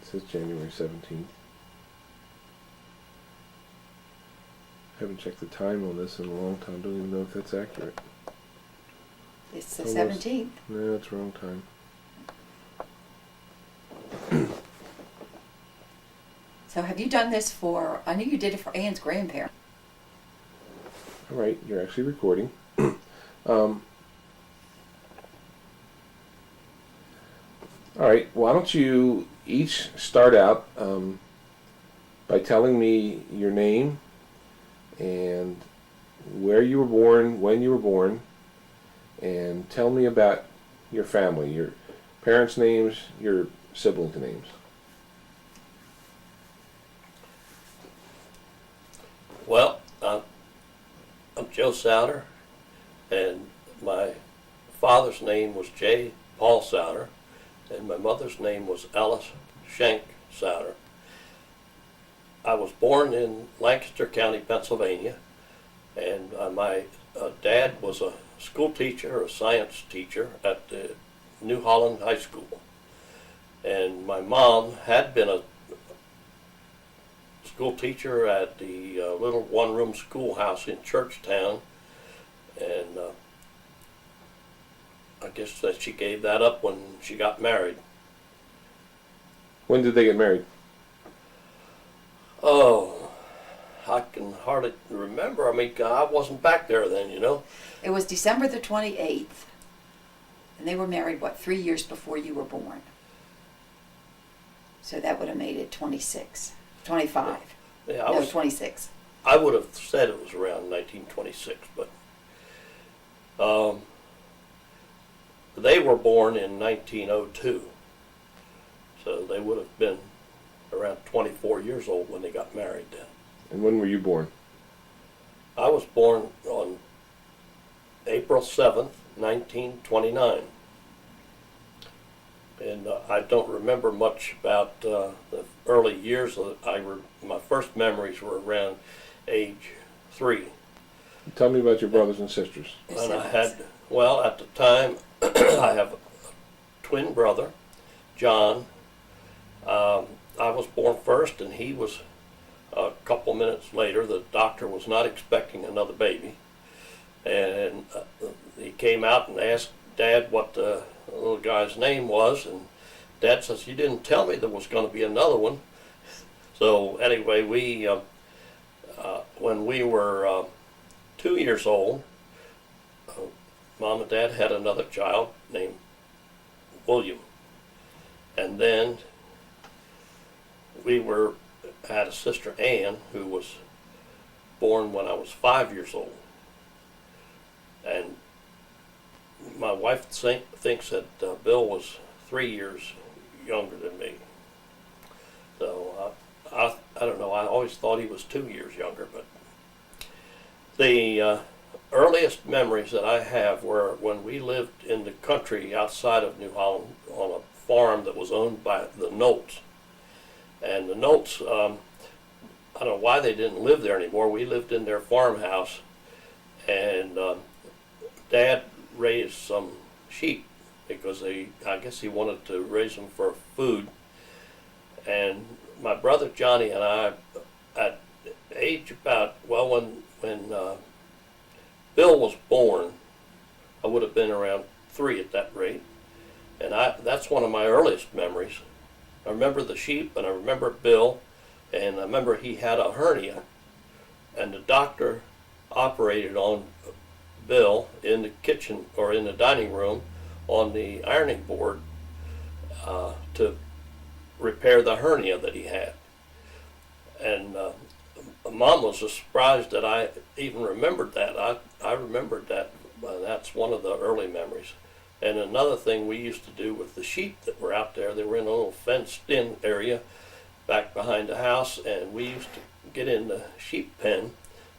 says January 17th. Haven't checked the time on this in a long time. Don't even know if that's accurate. It's the 17th. No, that's wrong time. So have you done this for, I knew you did it for Ann's grandparents. All right, you're actually recording. All right, why don't you each start out by telling me your name and where you were born, when you were born, and tell me about your family, your parents' names, your siblings' names. Well, I'm Joe Sauder, and my father's name was J. Paul Sauder, and my mother's name was Alice Shank Sauder. I was born in Lancaster County, Pennsylvania, and my dad was a school teacher, a science teacher at the New Holland High School. And my mom had been a school teacher at the little one-room schoolhouse in Churchtown, and I guess that she gave that up when she got married. When did they get married? Oh, I can hardly remember. I mean, I wasn't back there then, you know. It was December the 28th. And they were married, what, 3 years before you were born. So that would have made it 26, 25. Yeah, No, 26. I would have said it was around 1926, but they were born in 1902. So they would have been around 24 years old when they got married then. And when were you born? I was born on April 7th, 1929. And I don't remember much about the early years. My first memories were around age 3. Tell me about your brothers and sisters. And I had, well, at the time, I have a twin brother, John. I was born first, and he was a couple minutes later. The doctor was not expecting another baby. And he came out and asked Dad what the little guy's name was, and Dad says, "You didn't tell me there was going to be another one." So anyway, when we were 2 years old, Mom and Dad had another child named William. And then we had a sister, Ann, who was born when I was 5 years old. And my wife thinks that Bill was 3 years younger than me. So I don't know, I always thought he was 2 years younger. But the earliest memories that I have were when we lived in the country outside of New Holland on a farm that was owned by the Knowles. And the Knowles, I don't know why they didn't live there anymore. We lived in their farmhouse, and Dad raised some sheep because I guess he wanted to raise them for food. And my brother Johnny and I, at age about, well, when Bill was born, I would have been around 3 at that rate. And that's one of my earliest memories. I remember the sheep, and I remember Bill, and I remember he had a hernia, and the doctor operated on Bill in the kitchen or in the dining room on the ironing board to repair the hernia that he had. And Mom was just surprised that I even remembered that. I remembered that. That's one of the early memories. And another thing we used to do with the sheep that were out there, they were in a little fenced-in area back behind the house, and we used to get in the sheep pen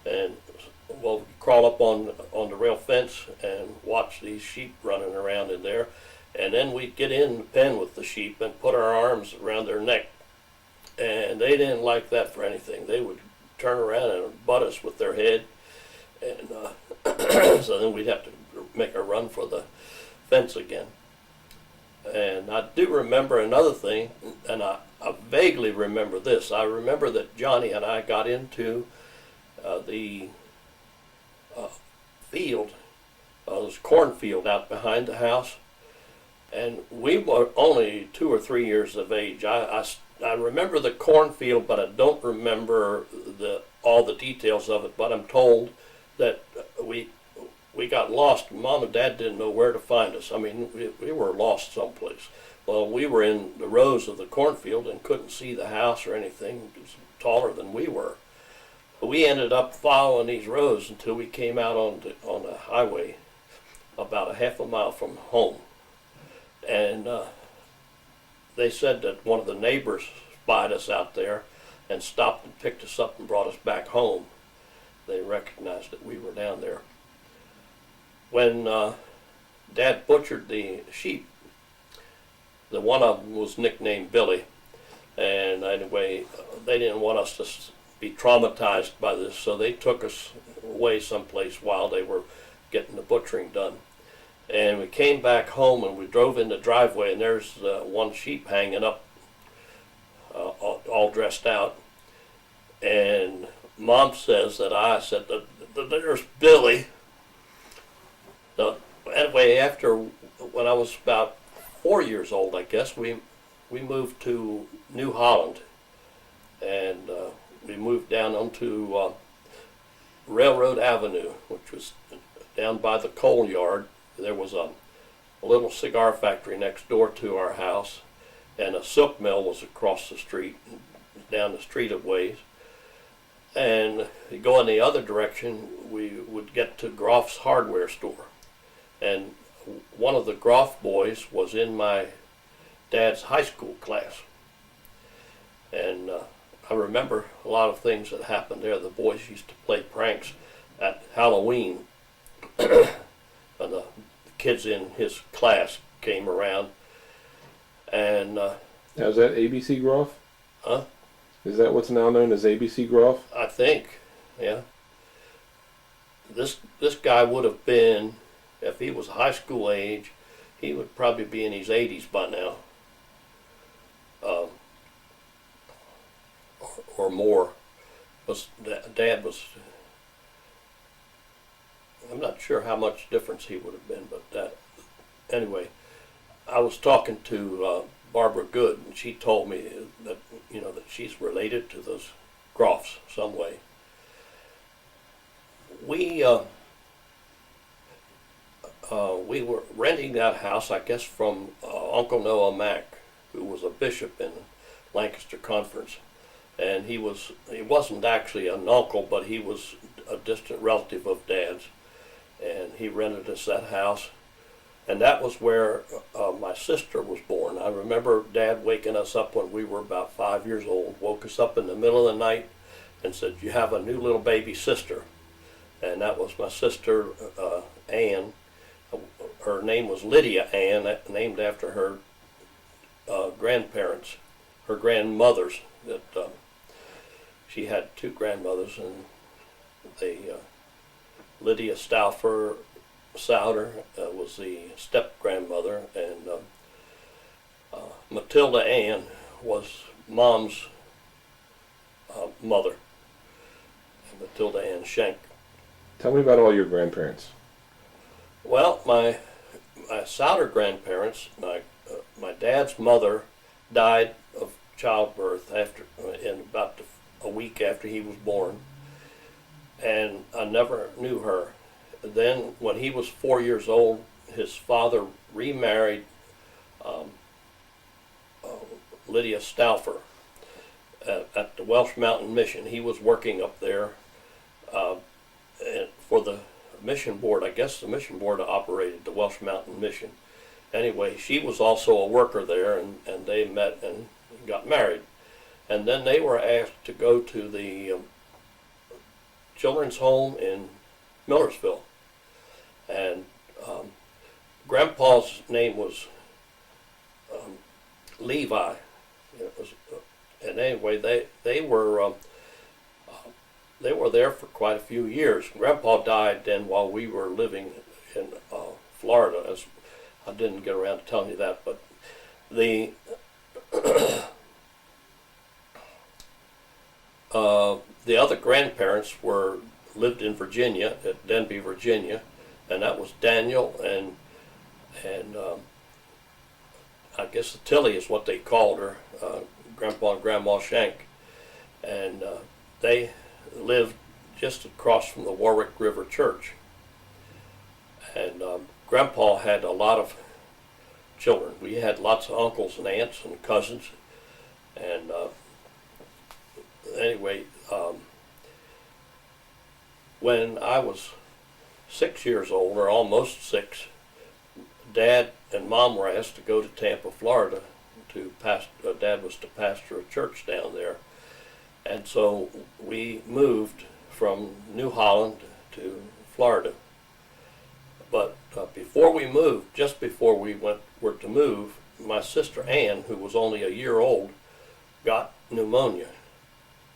and, well, crawl up on the rail fence and watch these sheep running around in there. And then we'd get in the pen with the sheep and put our arms around their neck. And they didn't like that for anything. They would turn around and butt us with their head. And so then we'd have to make a run for the fence again. And I do remember another thing, and I vaguely remember this. I remember that Johnny and I got into the field, this cornfield out behind the house, and we were only 2 or 3 years of age. I remember the cornfield, but I don't remember all the details of it. But I'm told that we got lost. Mom and Dad didn't know where to find us. I mean, we were lost someplace. Well, we were in the rows of the cornfield and couldn't see the house or anything. It was taller than we were. But we ended up following these rows until we came out on the highway about a half a mile from home. And they said that one of the neighbors spied us out there and stopped and picked us up and brought us back home. They recognized that we were down there. When Dad butchered the sheep, the one of them was nicknamed Billy, and anyway, they didn't want us to be traumatized by this, so they took us away someplace while they were getting the butchering done. And we came back home and we drove in the driveway, and there's one sheep hanging up, all dressed out. And Mom says that I said, "There's Billy." So anyway, when I was about 4 years old, I guess, we moved to New Holland, and we moved down onto Railroad Avenue, which was down by the coal yard. There was a little cigar factory next door to our house, and a silk mill was across the street, down the street a ways. And you go in the other direction, we would get to Groff's hardware store. And one of the Groff boys was in my dad's high school class. And I remember a lot of things that happened there. The boys used to play pranks at Halloween. And the kids in his class came around. And Now, is that ABC Groff? Huh? Is that what's now known as ABC Groff? I think, yeah. This guy would have been, if he was high school age, he would probably be in his 80s by now, or more. Dad was, I'm not sure how much difference he would have been, but anyway, I was talking to Barbara Good, and she told me that that she's related to those Groffs some way. We were renting that house, I guess, from Uncle Noah Mack, who was a bishop in Lancaster Conference, and he wasn't actually an uncle, but he was a distant relative of Dad's, and he rented us that house. And that was where my sister was born. I remember Dad waking us up when we were about 5 years old, woke us up in the middle of the night and said, "You have a new little baby sister." And that was my sister, Ann. Her name was Lydia Ann, named after her grandparents, her grandmothers. That she had two grandmothers, and Lydia Stauffer Sauder was the step-grandmother, and Matilda Ann was Mom's mother, Matilda Ann Schenk. Tell me about all your grandparents. Well, my Sauder grandparents, my dad's mother died of childbirth in about a week after he was born, and I never knew her. Then, when he was 4 years old, his father remarried Lydia Stauffer at the Welsh Mountain Mission. He was working up there for the mission board. I guess the mission board operated the Welsh Mountain Mission. Anyway, she was also a worker there, and they met and got married. And then they were asked to go to the children's home in Millersville. And Grandpa's name was Levi. And anyway, they were there for quite a few years. Grandpa died then while we were living in Florida. I didn't get around to telling you that, but the other grandparents lived in Virginia, at Denby, Virginia, and that was Daniel and I guess Tilly is what they called her, Grandpa and Grandma Shank, and they lived just across from the Warwick River Church. And Grandpa had a lot of children. We had lots of uncles and aunts and cousins, and anyway, when I was 6 years old, or almost 6, Dad and Mom were asked to go to Tampa, Florida, to Dad was to pastor a church down there, and so we moved from New Holland to Florida. But before we moved, just before we were to move, my sister Ann, who was only a year old, got pneumonia,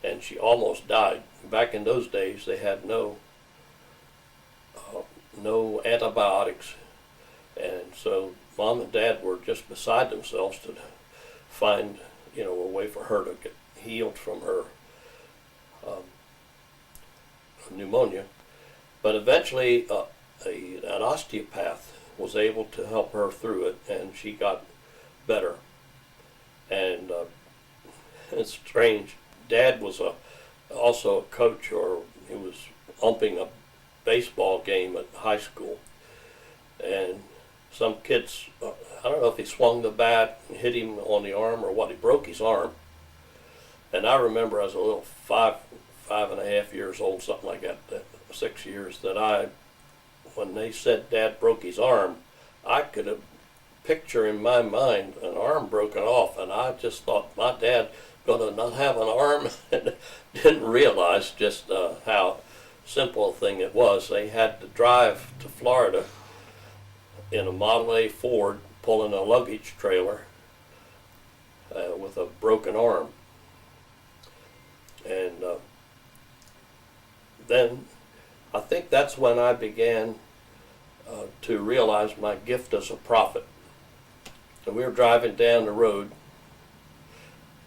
and she almost died. Back in those days, they had no antibiotics, and so Mom and Dad were just beside themselves to find, a way for her to get healed from her pneumonia. But eventually, an osteopath was able to help her through it, and she got better. And it's strange. Dad was also a coach, or he was umping a baseball game at high school, and some kids, I don't know if he swung the bat and hit him on the arm or what, he broke his arm. And I remember as a little 5.5 years old, something like that, 6 years, that when they said Dad broke his arm, I could have picture in my mind an arm broken off, and I just thought my dad gonna not have an arm, and didn't realize just how simple a thing it was. They had to drive to Florida in a Model A Ford, pulling a luggage trailer with a broken arm. And then I think that's when I began to realize my gift as a prophet. And we were driving down the road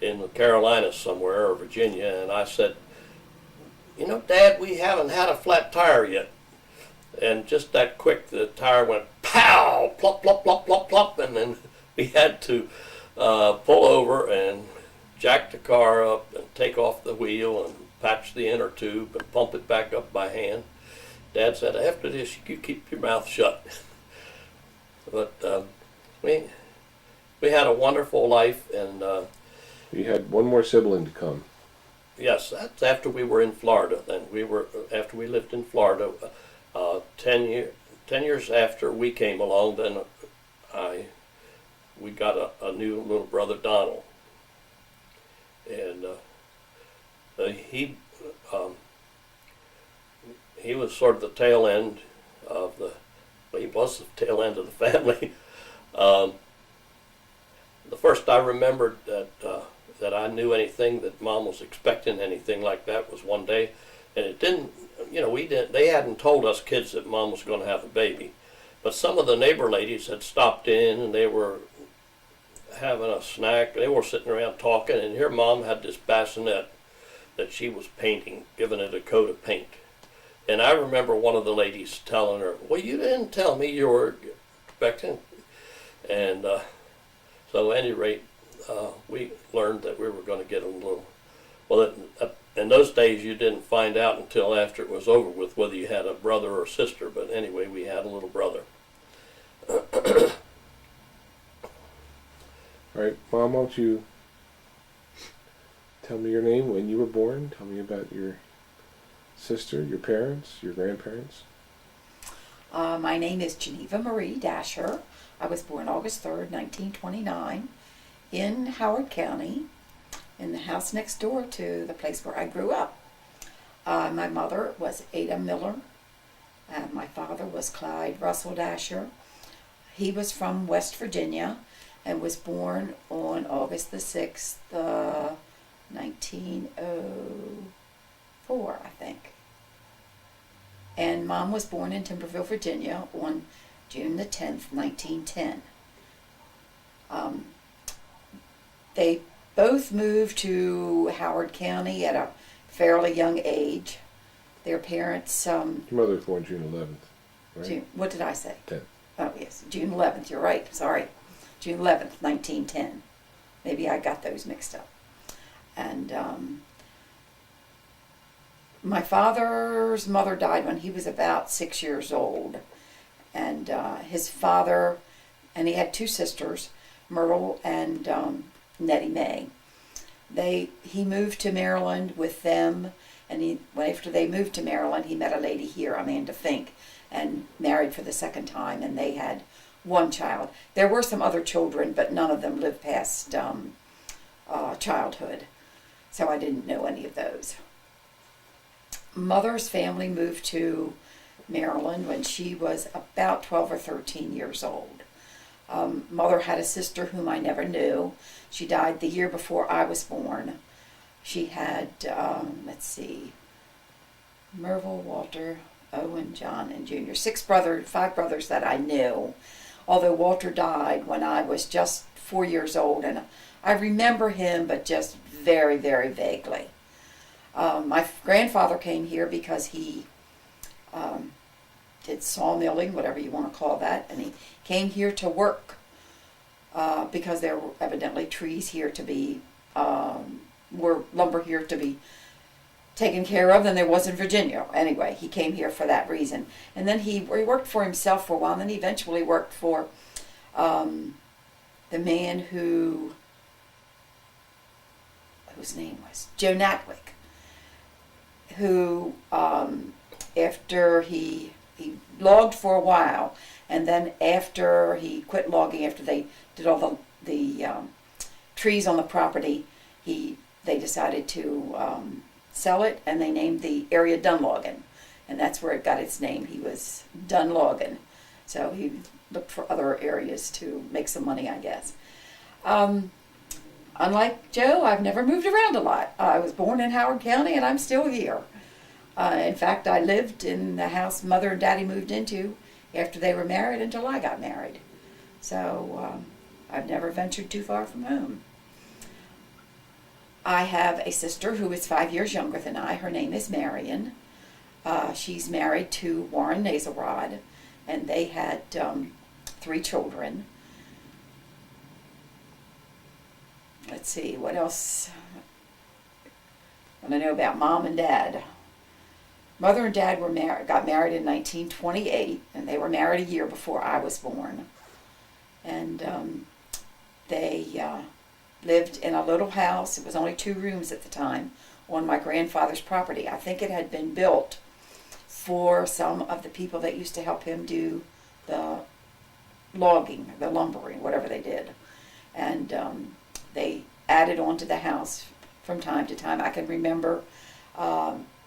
in the Carolinas somewhere, or Virginia, and I said, Dad, we haven't had a flat tire yet. And just that quick, the tire went pow, plop, plop, plop, plop, plop, and then we had to pull over and jack the car up and take off the wheel and patch the inner tube and pump it back up by hand. Dad said, after this, you keep your mouth shut. But we had a wonderful life, and You had one more sibling to come. yes, that's after we were in Florida. Then after we lived in Florida, 10 years after we came along, then we got a new little brother, Donald, and he was sort of the tail end of he was the tail end of the family. The first I remembered that I knew anything, that Mom was expecting anything like that, was one day, and it didn't, they hadn't told us kids that Mom was going to have a baby, but some of the neighbor ladies had stopped in, and they were having a snack. They were sitting around talking, and here Mom had this bassinet that she was painting, giving it a coat of paint. And I remember one of the ladies telling her, well, you didn't tell me you were expecting. And so at any rate, we learned that we were going to get a little, in those days you didn't find out until after it was over with whether you had a brother or a sister, but anyway, we had a little brother. All right, Mom, why don't you tell me your name, when you were born, tell me about your sister, your parents, your grandparents. My name is Geneva Marie Dasher. I was born August 3rd, 1929, in Howard County, in the house next door to the place where I grew up. My mother was Ada Miller, and my father was Clyde Russell Dasher. He was from West Virginia and was born on August the 6th, 1904, I think. And Mom was born in Timberville, Virginia on June the 10th, 1910. They both moved to Howard County at a fairly young age. Their parents, Your mother was born June 11th, right? What did I say? 10. Oh, yes, June 11th, you're right, sorry. June 11th, 1910. Maybe I got those mixed up. And my father's mother died when he was about 6 years old. And his father, and he had two sisters, Myrtle and Nettie Mae. He moved to Maryland with them, and after they moved to Maryland, he met a lady here, Amanda Fink, and married for the second time, and they had one child. There were some other children, but none of them lived past childhood, so I didn't know any of those. Mother's family moved to Maryland when she was about 12 or 13 years old. Mother had a sister whom I never knew. She died the year before I was born. She had, Merville, Walter, Owen, John, and Junior. 5 brothers that I knew, although Walter died when I was just 4 years old, and I remember him, but just very, very vaguely. My grandfather came here because he did sawmilling, whatever you want to call that, and he came here to work because there were evidently trees here to be, were lumber here to be taken care of than there was in Virginia. Anyway, he came here for that reason. And then he worked for himself for a while, and then he eventually worked for the man whose name was Joe Natwick, who after he logged for a while, and then after he quit logging, after they did all the trees on the property, they decided to sell it, and they named the area Dunlogan, and that's where it got its name. He was Dunlogan, so he looked for other areas to make some money, I guess. Unlike Joe, I've never moved around a lot. I was born in Howard County, and I'm still here. In fact, I lived in the house Mother and Daddy moved into after they were married until I got married. So I've never ventured too far from home. I have a sister who is 5 years younger than I. Her name is Marion. She's married to Warren Nazelrod, and they had 3 children. Let's see, what else I want to know about Mom and Dad. Mother and Dad got married in 1928, and they were married a year before I was born. And they lived in a little house. It was only 2 rooms at the time on my grandfather's property. I think it had been built for some of the people that used to help him do the logging, the lumbering, whatever they did. And they added on to the house from time to time. I can remember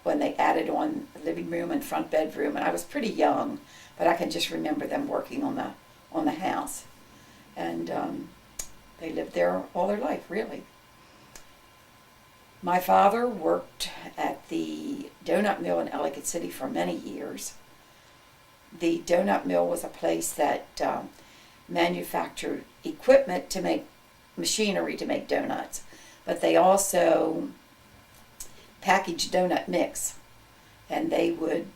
when they added on the living room and front bedroom, and I was pretty young, but I can just remember them working on the house. And they lived there all their life, really. My father worked at the donut mill in Ellicott City for many years. The donut mill was a place that manufactured equipment to make machinery to make donuts, but they also packaged donut mix, and they would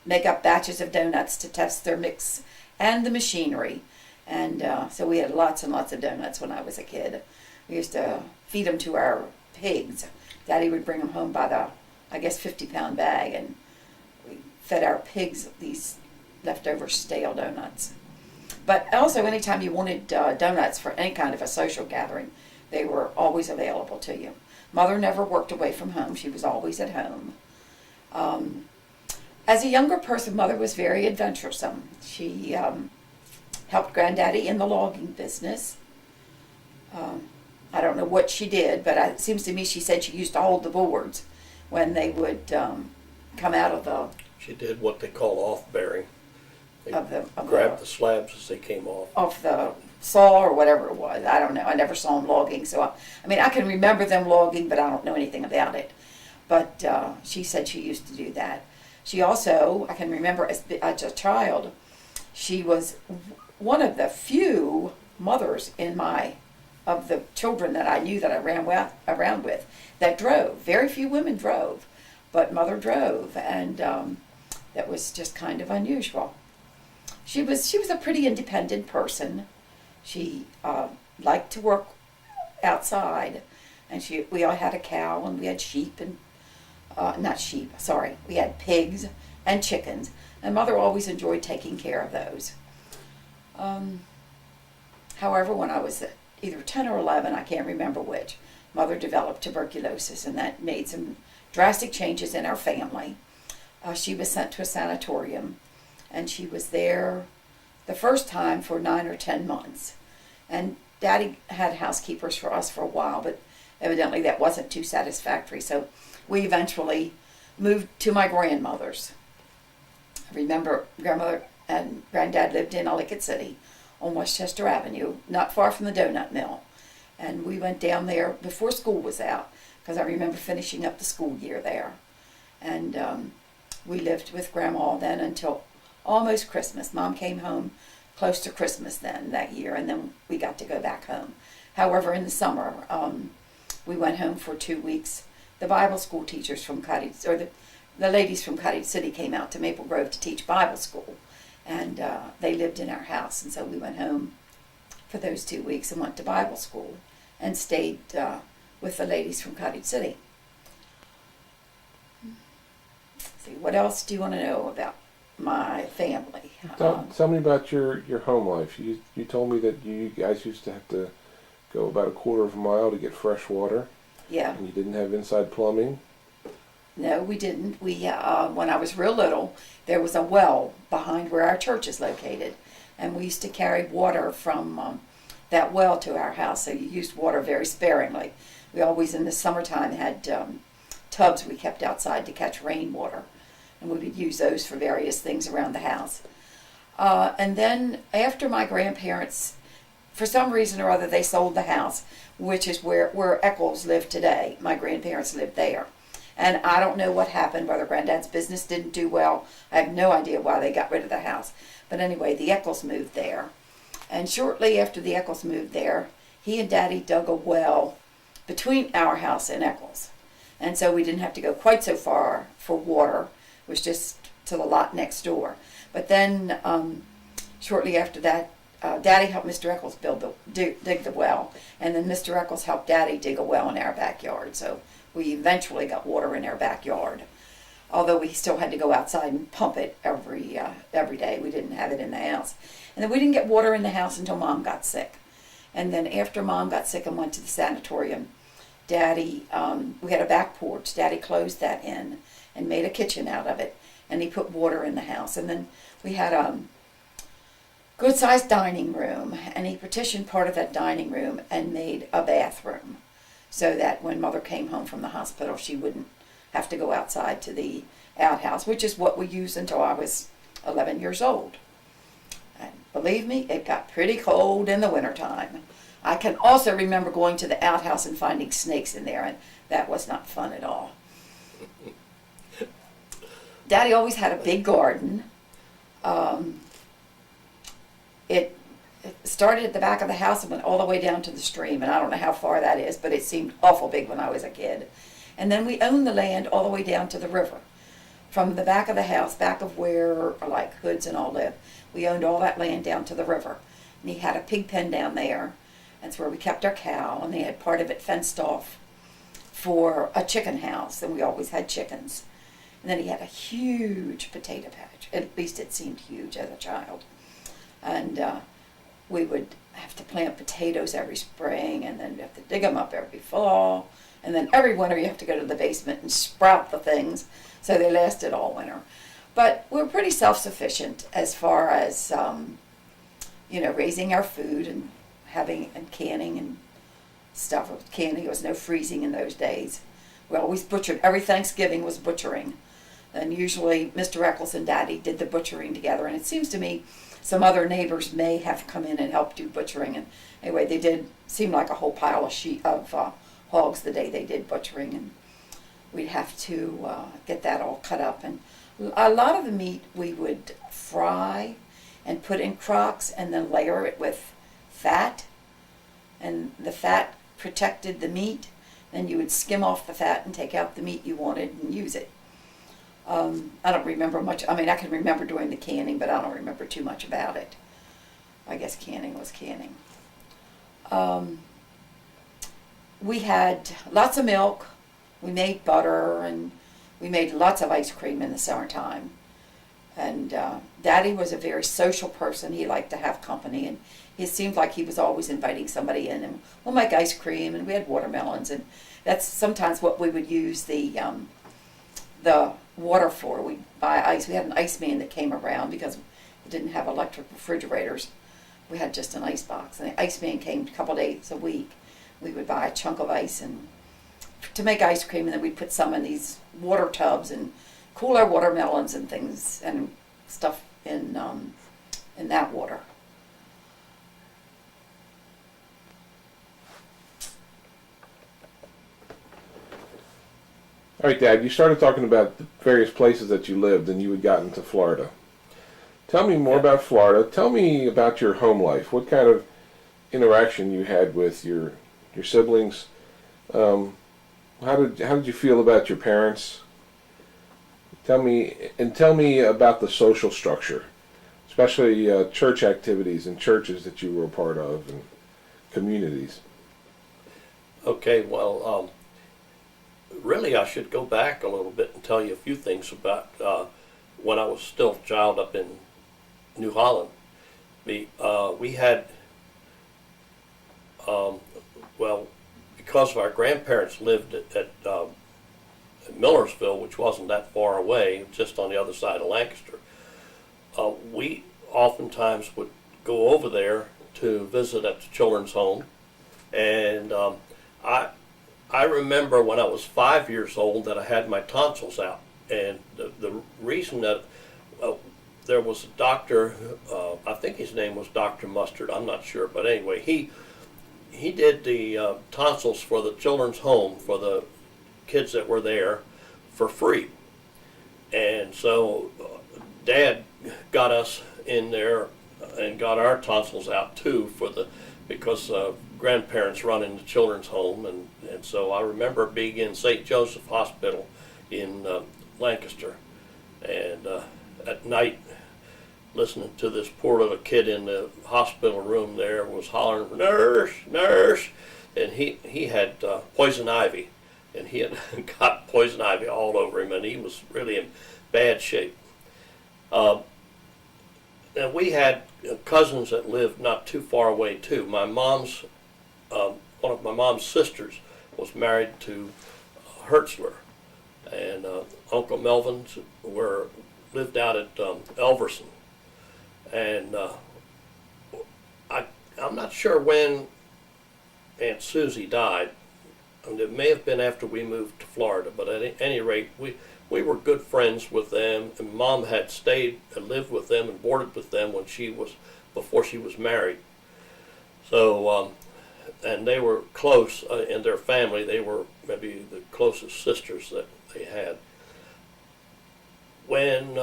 make up batches of donuts to test their mix and the machinery. And so we had lots and lots of donuts when I was a kid. We used to feed them to our pigs. Daddy would bring them home by the, 50-pound bag, and we fed our pigs these leftover stale donuts. But also, anytime you wanted donuts for any kind of a social gathering, they were always available to you. Mother never worked away from home. She was always at home. As a younger person, Mother was very adventuresome. She helped Granddaddy in the logging business. I don't know what she did, but it seems to me she said she used to hold the boards when they would come out of the... She did what they call off-bearing. They of grabbed the slabs as they came off. Off the saw or whatever it was. I don't know. I never saw them logging, so I can remember them logging, but I don't know anything about it. But she said she used to do that. She also, I can remember as a child, she was one of the few mothers in my of the children that I knew that I ran around with that drove. Very few women drove, but Mother drove, and that was just kind of unusual. She was a pretty independent person. She liked to work outside, and we all had a cow, and we had sheep and not sheep, sorry, we had pigs and chickens, and Mother always enjoyed taking care of those. However, when I was either 10 or 11, I can't remember which, Mother developed tuberculosis, and that made some drastic changes in our family. She was sent to a sanatorium, and she was there the first time for 9 or 10 months. And Daddy had housekeepers for us for a while, but evidently that wasn't too satisfactory, so we eventually moved to my grandmother's. I remember Grandmother and Granddad lived in Ellicott City on Westchester Avenue, not far from the donut mill. And we went down there before school was out, because I remember finishing up the school year there. And we lived with Grandma then until almost Christmas. Mom came home close to Christmas then, that year, and then we got to go back home. However, in the summer, we went home for 2 weeks. The Bible school teachers from Cottage, or the ladies from Cottage City came out to Maple Grove to teach Bible school, and they lived in our house, and so we went home for those 2 weeks and went to Bible school and stayed with the ladies from Cottage City. Let's see, what else do you want to know about my family? Tell me about your home life. You told me that you guys used to have to go about a quarter of a mile to get fresh water. Yeah. And you didn't have inside plumbing? No, we didn't. We when I was real little, there was a well behind where our church is located, and we used to carry water from that well to our house, so you used water very sparingly. We always, in the summertime, had tubs we kept outside to catch rainwater, and we would use those for various things around the house. And then after my grandparents, for some reason or other, they sold the house, which is where Eccles lived today. My grandparents lived there. And I don't know what happened, whether Granddad's business didn't do well. I have no idea why they got rid of the house. But anyway, the Eccles moved there. And shortly after the Eccles moved there, he and Daddy dug a well between our house and Eccles. And so we didn't have to go quite so far for water. It was just to the lot next door. But then shortly after that, Daddy helped Mr. Eccles dig the well. And then Mr. Eccles helped Daddy dig a well in our backyard. So we eventually got water in our backyard, although we still had to go outside and pump it every day. We didn't have it in the house. And then we didn't get water in the house until Mom got sick. And then after Mom got sick and went to the sanatorium, Daddy, we had a back porch. Daddy closed that in and made a kitchen out of it, and he put water in the house. And then we had a good-sized dining room, and he partitioned part of that dining room and made a bathroom, so that when Mother came home from the hospital, she wouldn't have to go outside to the outhouse, which is what we used until I was 11 years old. And believe me, it got pretty cold in the wintertime. I can also remember going to the outhouse and finding snakes in there, and that was not fun at all. Daddy always had a big garden. It started at the back of the house and went all the way down to the stream, and I don't know how far that is, but it seemed awful big when I was a kid. And then we owned the land all the way down to the river. From the back of the house, back of where like Hoods and all live, we owned all that land down to the river. And he had a pig pen down there. That's where we kept our cow, and they had part of it fenced off for a chicken house, and we always had chickens. And then he had a huge potato patch. At least it seemed huge as a child. And we would have to plant potatoes every spring, and then you have to dig them up every fall, and then every winter you have to go to the basement and sprout the things, so they lasted all winter. But we're pretty self-sufficient as far as raising our food and having and canning and stuff. Canning, there was no freezing in those days. We always butchered. Every Thanksgiving was butchering, and usually Mr. Eccles and Daddy did the butchering together. And it seems to me some other neighbors may have come in and helped do butchering. And anyway, they did seem like a whole pile of hogs the day they did butchering, and we'd have to get that all cut up. And a lot of the meat we would fry and put in crocks and then layer it with fat. and the fat protected the meat. Then you would skim off the fat and take out the meat you wanted and use it. I don't remember much. I mean, I can remember doing the canning, but I don't remember too much about it. I guess canning was canning. We had lots of milk. We made butter, and we made lots of ice cream in the summertime. And Daddy was a very social person. He liked to have company, and it seemed like he was always inviting somebody in, and we'll make ice cream, and we had watermelons, and that's sometimes what we would use the water for. We'd buy ice. We had an ice man that came around because we didn't have electric refrigerators. We had just an ice box, and the ice man came a couple days a week. We would buy a chunk of ice and to make ice cream, and then we'd put some in these water tubs and cool our watermelons and things and stuff in that water. All right, Dad, you started talking about the various places that you lived and you had gotten to Florida. Tell me more about Florida. Tell me about your home life. What kind of interaction you had with your siblings? How did you feel about your parents? Tell me about the social structure, especially church activities and churches that you were a part of and communities. Okay, well, really I should go back a little bit and tell you a few things about when I was still a child up in New Holland. We had, well, because of our grandparents lived at Millersville, which wasn't that far away, just on the other side of Lancaster, we oftentimes would go over there to visit at the children's home. And I remember when I was 5 years old that I had my tonsils out. And the reason that there was a doctor, I think his name was Dr. Mustard, I'm not sure, but anyway, he did the tonsils for the children's home for the kids that were there for free. And so Dad got us in there and got our tonsils out too because grandparents run in the children's home, and so I remember being in St. Joseph Hospital in Lancaster, and at night listening to this poor little kid in the hospital room there was hollering, "Nurse, nurse," and he had poison ivy, and he had got poison ivy all over him, and he was really in bad shape. And we had cousins that lived not too far away too. My mom's, one of my mom's sisters was married to Hertzler, and Uncle Melvin's lived out at Elverson. And I'm not sure when Aunt Susie died. And it may have been after we moved to Florida, but at any rate, we were good friends with them, and Mom had stayed and lived with them and boarded with them before she was married. So, and they were close in their family. They were maybe the closest sisters that they had. When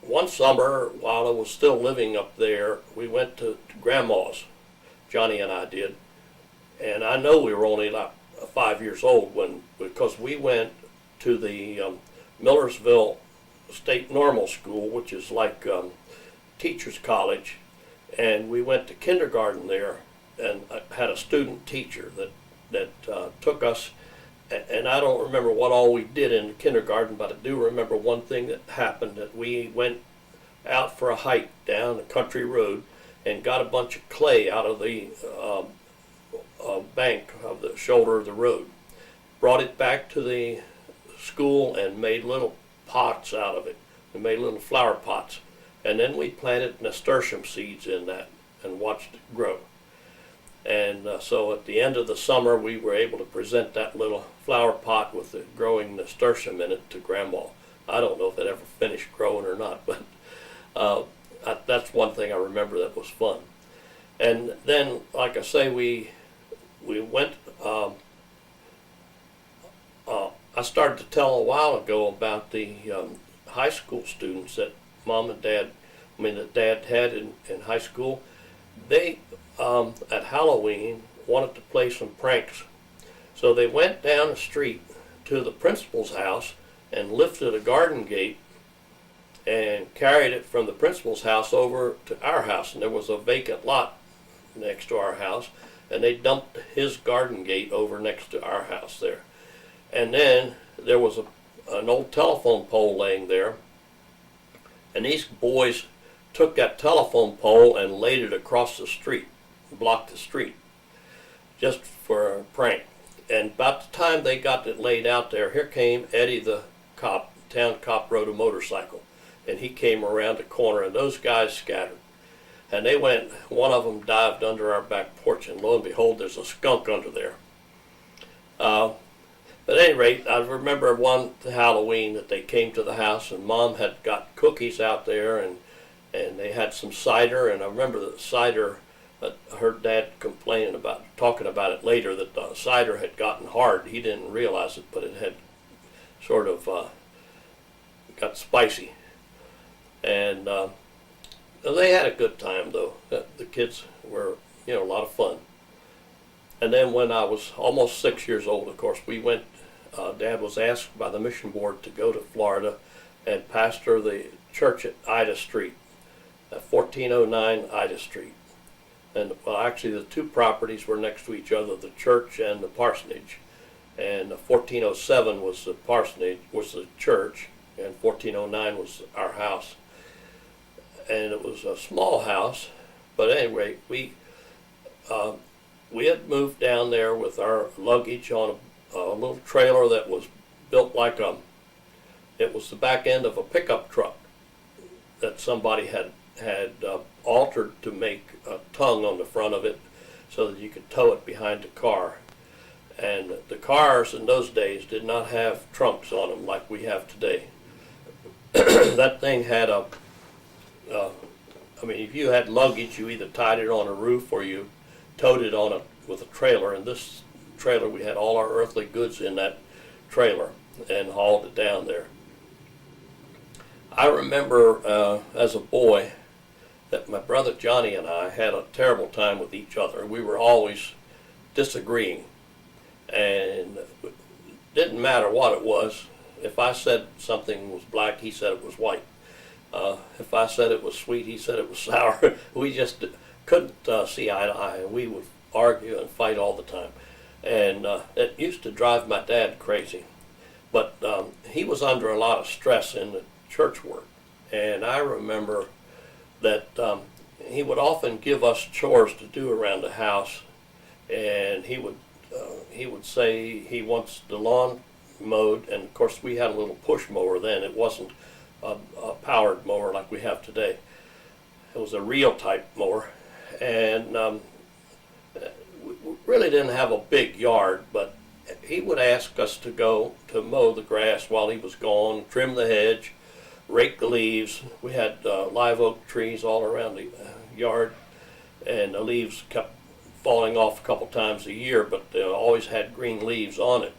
one summer, while I was still living up there, we went to Grandma's. Johnny and I did. And I know we were only like 5 years old because we went to the Millersville State Normal School, which is like teacher's college, and we went to kindergarten there, and I had a student teacher that took us, and I don't remember what all we did in kindergarten, but I do remember one thing that happened, that we went out for a hike down a country road and got a bunch of clay out of the bank of the shoulder of the road, brought it back to the school and made little pots out of it. We made little flower pots, and then we planted nasturtium seeds in that and watched it grow. And so at the end of the summer, we were able to present that little flower pot with the growing nasturtium in it to Grandma. I don't know if it ever finished growing or not, but that's one thing I remember that was fun. And then, like I say, we went, I started to tell a while ago about the high school students that Mom and Dad, that Dad had in high school. They at Halloween wanted to play some pranks. So they went down the street to the principal's house and lifted a garden gate and carried it from the principal's house over to our house. And there was a vacant lot next to our house, and they dumped his garden gate over next to our house there. And then there was an old telephone pole laying there, and these boys took that telephone pole and laid it across the street, blocked the street, just for a prank. And about the time they got it laid out there, here came Eddie the cop. Town cop rode a motorcycle, and he came around the corner, and those guys scattered. And they went, one of them dived under our back porch, and lo and behold, there's a skunk under there. But at any rate, I remember one Halloween that they came to the house, and Mom had got cookies out there, and they had some cider, and I remember the cider, I heard Dad talking about it later, that the cider had gotten hard. He didn't realize it, but it had sort of got spicy. And they had a good time, though. The kids were, a lot of fun. And then when I was almost 6 years old, of course, we went, Dad was asked by the mission board to go to Florida and pastor the church at Ida Street, at 1409 Ida Street. And actually the two properties were next to each other, the church and the parsonage. And 1407 was the parsonage, was the church, and 1409 was our house. And it was a small house, but anyway, we had moved down there with our luggage on a little trailer that was built like it was the back end of a pickup truck that somebody had altered to make a tongue on the front of it so that you could tow it behind the car. And the cars in those days did not have trunks on them like we have today. That thing had if you had luggage, you either tied it on a roof or you towed it with a trailer. And this trailer, we had all our earthly goods in that trailer and hauled it down there. I remember as a boy that my brother Johnny and I had a terrible time with each other. We were always disagreeing, and it didn't matter what it was. If I said something was black, he said it was white. If I said it was sweet, he said it was sour. We just couldn't see eye to eye. We would argue and fight all the time. And it used to drive my dad crazy. But he was under a lot of stress in the church work. And I remember that he would often give us chores to do around the house. And he would say he wants the lawn mowed. And of course we had a little push mower then. It wasn't a powered mower like we have today. It was a reel type mower. And we really didn't have a big yard, but he would ask us to go to mow the grass while he was gone, trim the hedge, rake the leaves. We had live oak trees all around the yard, and the leaves kept falling off a couple times a year, but they always had green leaves on it.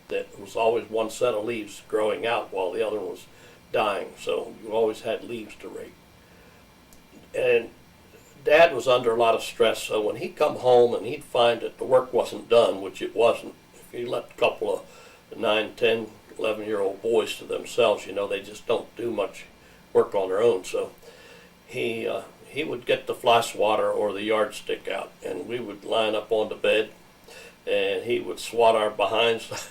That was always one set of leaves growing out while the other one was dying, so you always had leaves to rake. And Dad was under a lot of stress, so when he'd come home and he'd find that the work wasn't done, which it wasn't, if you let a couple of 9, 10, 11-year-old boys to themselves, they just don't do much work on their own. So he would get the fly swatter or the yardstick out, and we would line up on the bed, and he would swat our behinds.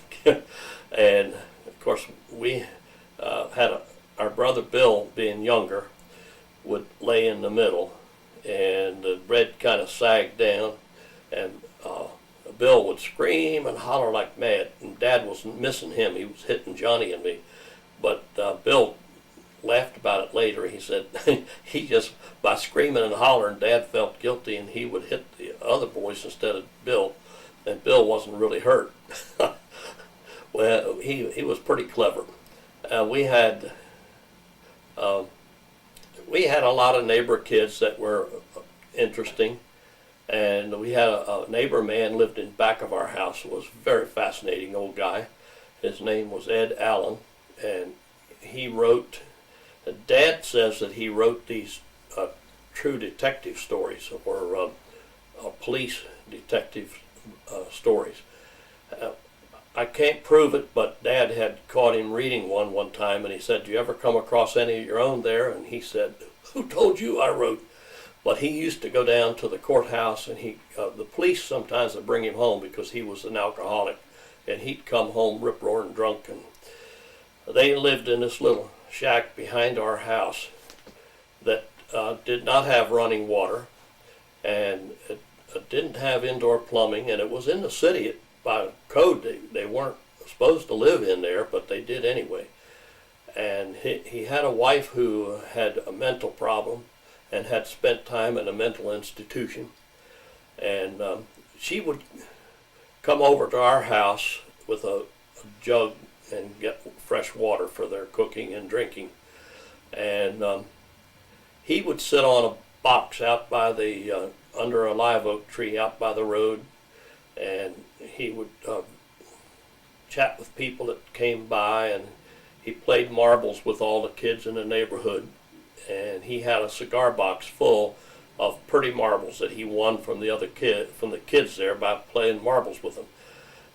And of course we had our brother Bill, being younger, would lay in the middle, and the bread kind of sagged down, and Bill would scream and holler like mad, and Dad was missing him. He was hitting Johnny and me. But Bill laughed about it later. He said he just, by screaming and hollering, Dad felt guilty, and he would hit the other boys instead of Bill, and Bill wasn't really hurt. Well, he was pretty clever. We had a lot of neighbor kids that were interesting, and we had a neighbor man lived in back of our house. Was a very fascinating old guy. His name was Ed Allen, and he wrote. Dad says that he wrote these true detective stories or police detective stories. I can't prove it, but Dad had caught him reading one time, and he said, "Do you ever come across any of your own there?" And he said, "Who told you I wrote?" But he used to go down to the courthouse, and the police sometimes would bring him home because he was an alcoholic, and he'd come home rip-roaring drunk. And they lived in this little shack behind our house that did not have running water, and it didn't have indoor plumbing, and it was in the city. By code, they weren't supposed to live in there, but they did anyway. And he had a wife who had a mental problem and had spent time in a mental institution. And she would come over to our house with a jug and get fresh water for their cooking and drinking. And he would sit on a box out by the under a live oak tree out by the road, and he would chat with people that came by, and he played marbles with all the kids in the neighborhood, and he had a cigar box full of pretty marbles that he won from the kids there by playing marbles with them.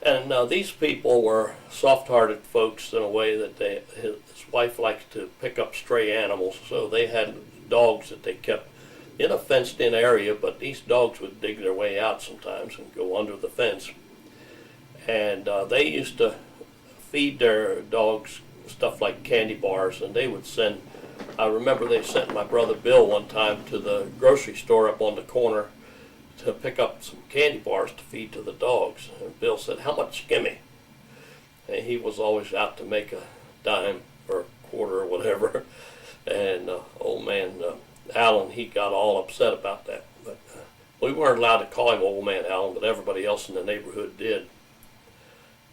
And these people were soft-hearted folks in a way that his wife liked to pick up stray animals, so they had dogs that they kept in a fenced-in area, but these dogs would dig their way out sometimes and go under the fence. And they used to feed their dogs stuff like candy bars, and they would send, I remember they sent my brother Bill one time to the grocery store up on the corner to pick up some candy bars to feed to the dogs. And Bill said, "How much, gimme?" And he was always out to make a dime or a quarter or whatever. And old man Allen, he got all upset about that. But we weren't allowed to call him Old Man Allen, but everybody else in the neighborhood did.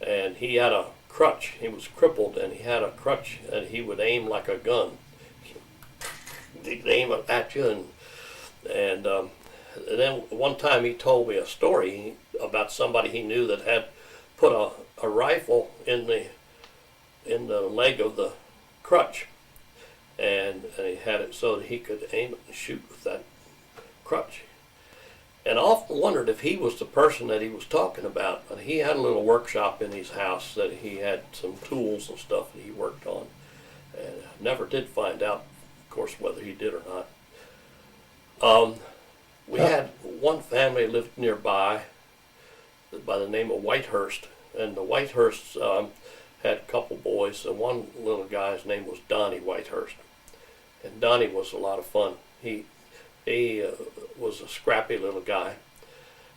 And he had a crutch. He was crippled, and he had a crutch, and he would aim like a gun. He'd aim it at you, and then one time he told me a story about somebody he knew that had put a rifle in the leg of the crutch, and he had it so that he could aim it and shoot with that crutch. And I often wondered if he was the person that he was talking about. But he had a little workshop in his house that he had some tools and stuff that he worked on. And I never did find out, of course, whether he did or not. We had one family lived nearby by the name of Whitehurst. And the Whitehursts had a couple boys, and one little guy's name was Donnie Whitehurst. And Donnie was a lot of fun. He was a scrappy little guy.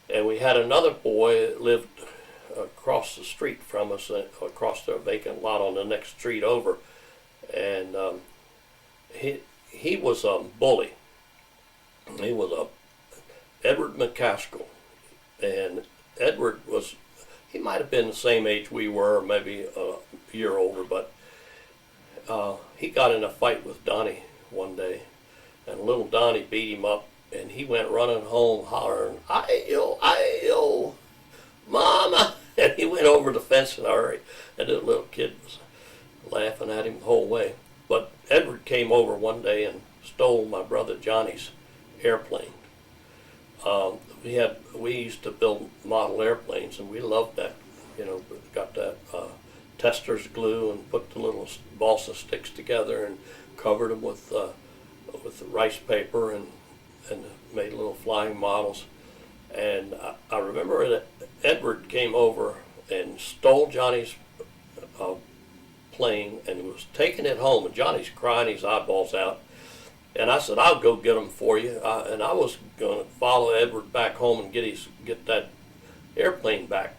And we had another boy that lived across the street from us, across the vacant lot on the next street over. And he was a bully. He was Edward McCaskill. And Edward he might have been the same age we were, maybe a year older, but he got in a fight with Donnie one day. And little Donnie beat him up, and he went running home hollering, "Ayo, ayo, Mama!" And he went over the fence in a hurry, and the little kid was laughing at him the whole way. But Edward came over one day and stole my brother Johnny's airplane. We used to build model airplanes, and we loved that. Got that tester's glue and put the little balsa sticks together and covered them with the rice paper and made little flying models. And I remember that Edward came over and stole Johnny's plane and was taking it home, and Johnny's crying his eyeballs out. And I said, "I'll go get him for you." And I was going to follow Edward back home and get that airplane back.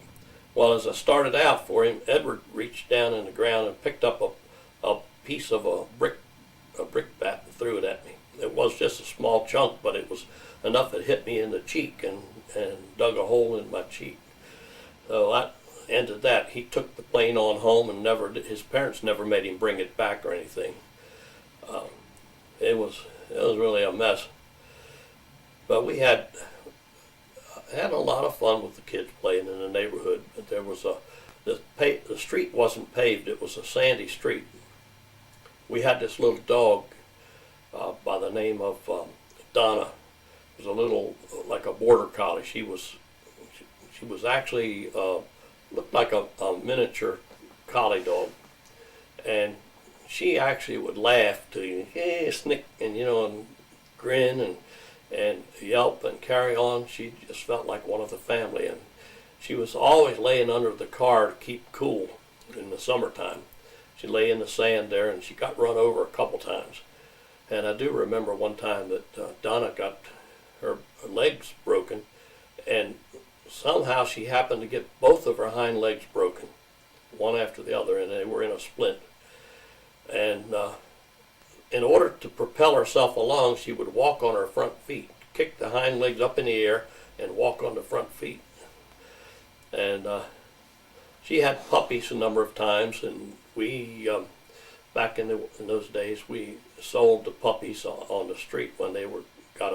Well, as I started out for him, Edward reached down in the ground and picked up a piece of a brick bat and threw it at me. It was just a small chunk, but it was enough that hit me in the cheek and dug a hole in my cheek. So that ended that. He took the plane on home, and his parents never made him bring it back or anything. It was really a mess. But we had a lot of fun with the kids playing in the neighborhood. But there was the street wasn't paved; it was a sandy street. We had this little dog by the name of Donna. Was a little like a border collie. She was actually looked like a miniature collie dog, and she actually would laugh to you, hey, snick, and and grin and yelp and carry on. She just felt like one of the family, and she was always laying under the car to keep cool in the summertime. She'd lay in the sand there, and she got run over a couple times. And I do remember one time that Donna got her legs broken, and somehow she happened to get both of her hind legs broken, one after the other, and they were in a splint. And in order to propel herself along, she would walk on her front feet, kick the hind legs up in the air, and walk on the front feet. And she had puppies a number of times, and we, back in those days, we sold the puppies on the street when they got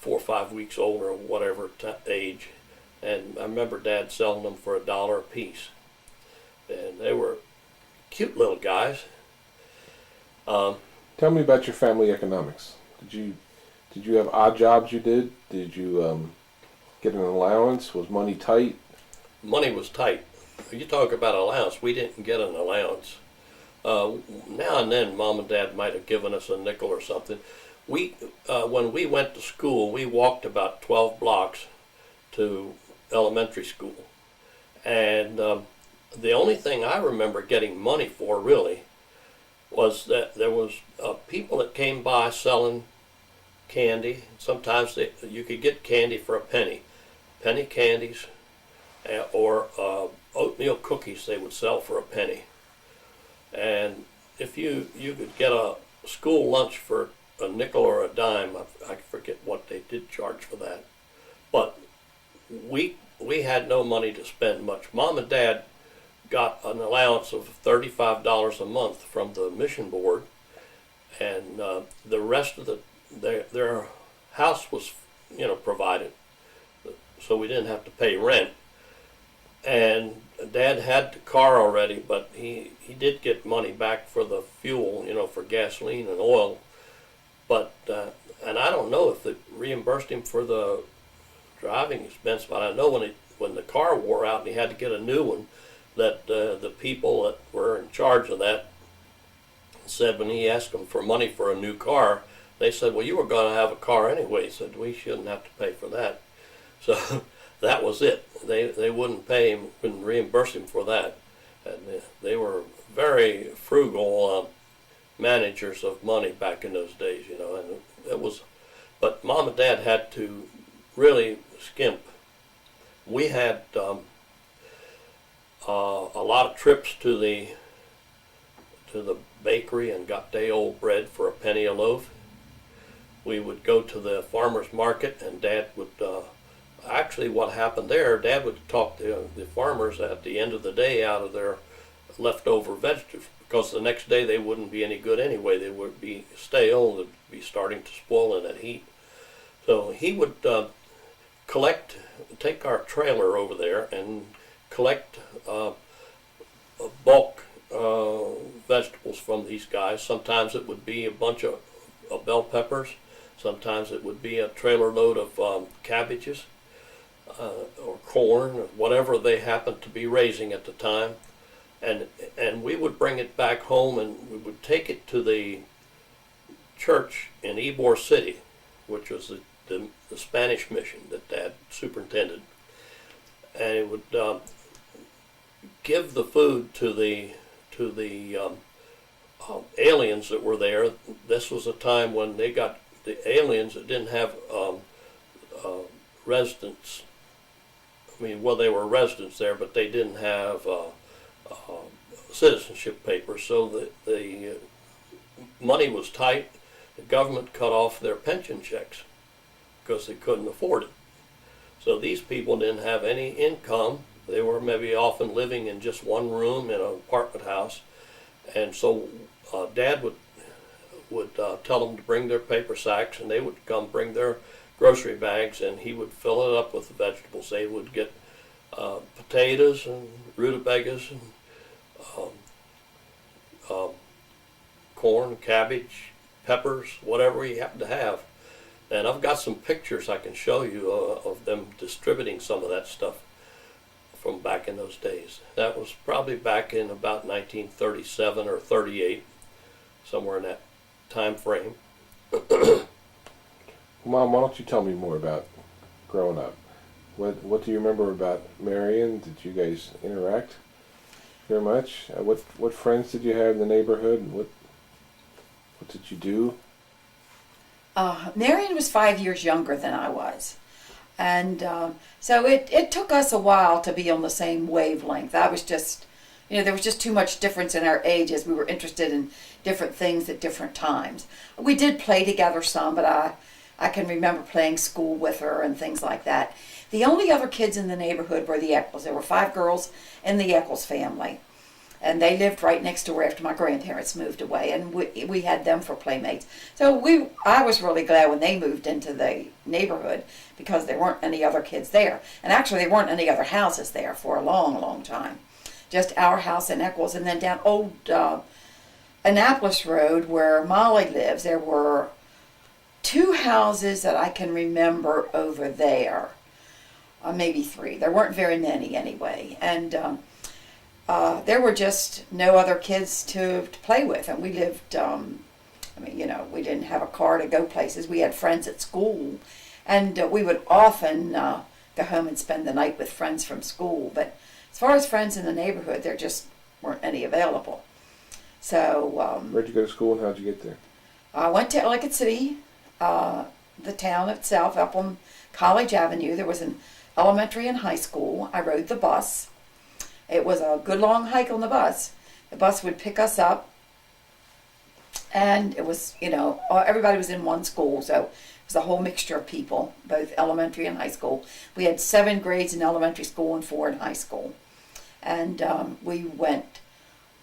4 or 5 weeks old or whatever age. And I remember Dad selling them for $1 a piece. And they were cute little guys. Tell me about your family economics. Did you have odd jobs you did? Did you get an allowance? Was money tight? Money was tight. You talk about allowance. We didn't get an allowance. Now and then, Mom and Dad might have given us a nickel or something. When we went to school, we walked about 12 blocks to elementary school. And the only thing I remember getting money for, really, was that there was people that came by selling candy. Sometimes you could get candy for a penny candies, or oatmeal cookies they would sell for a penny. And if you could get a school lunch for a nickel or a dime, I forget what they did charge for that. But we had no money to spend much. Mom and Dad got an allowance of $35 a month from the mission board, and the rest of their house was provided, so we didn't have to pay rent. And Dad had the car already, but he did get money back for the fuel, for gasoline and oil. But and I don't know if they reimbursed him for the driving expense, but I know when the car wore out and he had to get a new one, that the people that were in charge of that said when he asked them for money for a new car, they said, well, you were going to have a car anyway, so we shouldn't have to pay for that. So that was it. They wouldn't pay him, wouldn't reimburse him for that. And they were very frugal managers of money back in those days, and it was, but Mom and Dad had to really skimp. We had a lot of trips to the bakery and got day-old bread for a penny a loaf. We would go to the farmer's market, and Dad would, actually what happened there, Dad would talk to the farmers at the end of the day out of their leftover vegetables, because the next day they wouldn't be any good anyway. They would be stale, they'd be starting to spoil in that heat. So he would take our trailer over there and collect bulk vegetables from these guys. Sometimes it would be a bunch of bell peppers. Sometimes it would be a trailer load of cabbages or corn, or whatever they happened to be raising at the time. And we would bring it back home, and we would take it to the church in Ybor City, which was the Spanish mission that Dad superintended. And it would give the food to the aliens that were there. This was a time when they got the aliens that didn't have residence. I mean, well, they were residents there, but they didn't have citizenship papers. So the money was tight. The government cut off their pension checks because they couldn't afford it. So these people didn't have any income. They were maybe often living in just one room in an apartment house. And so Dad would tell them to bring their paper sacks, and they would come bring their grocery bags, and he would fill it up with the vegetables. They would get potatoes and rutabagas and corn, cabbage, peppers, whatever he happened to have. And I've got some pictures I can show you of them distributing some of that stuff from back in those days. That was probably back in about 1937 or 38, somewhere in that time frame. Mom, why don't you tell me more about growing up? What do you remember about Marion? Did you guys interact very much? What friends did you have in the neighborhood? And what did you do? Marion was 5 years younger than I was. And so it took us a while to be on the same wavelength. I was just, there was just too much difference in our ages. We were interested in different things at different times. We did play together some, but I can remember playing school with her and things like that. The only other kids in the neighborhood were the Eccles. There were 5 girls in the Eccles family. And they lived right next door after my grandparents moved away, and we had them for playmates. So I was really glad when they moved into the neighborhood because there weren't any other kids there. And actually there weren't any other houses there for a long, long time. Just our house in Eccles, and then down old Annapolis Road where Molly lives, there were 2 houses that I can remember over there. Maybe 3. There weren't very many anyway. And there were just no other kids to play with, and we lived, we didn't have a car to go places. We had friends at school, and we would often go home and spend the night with friends from school, but as far as friends in the neighborhood, there just weren't any available. So Where'd you go to school and how'd you get there? I went to Ellicott City, the town itself, up on College Avenue. There was an elementary and high school. I rode the bus. It was a good long hike on the bus. The bus would pick us up, and it was, everybody was in one school, so it was a whole mixture of people, both elementary and high school. We had 7 grades in elementary school and 4 in high school. And we went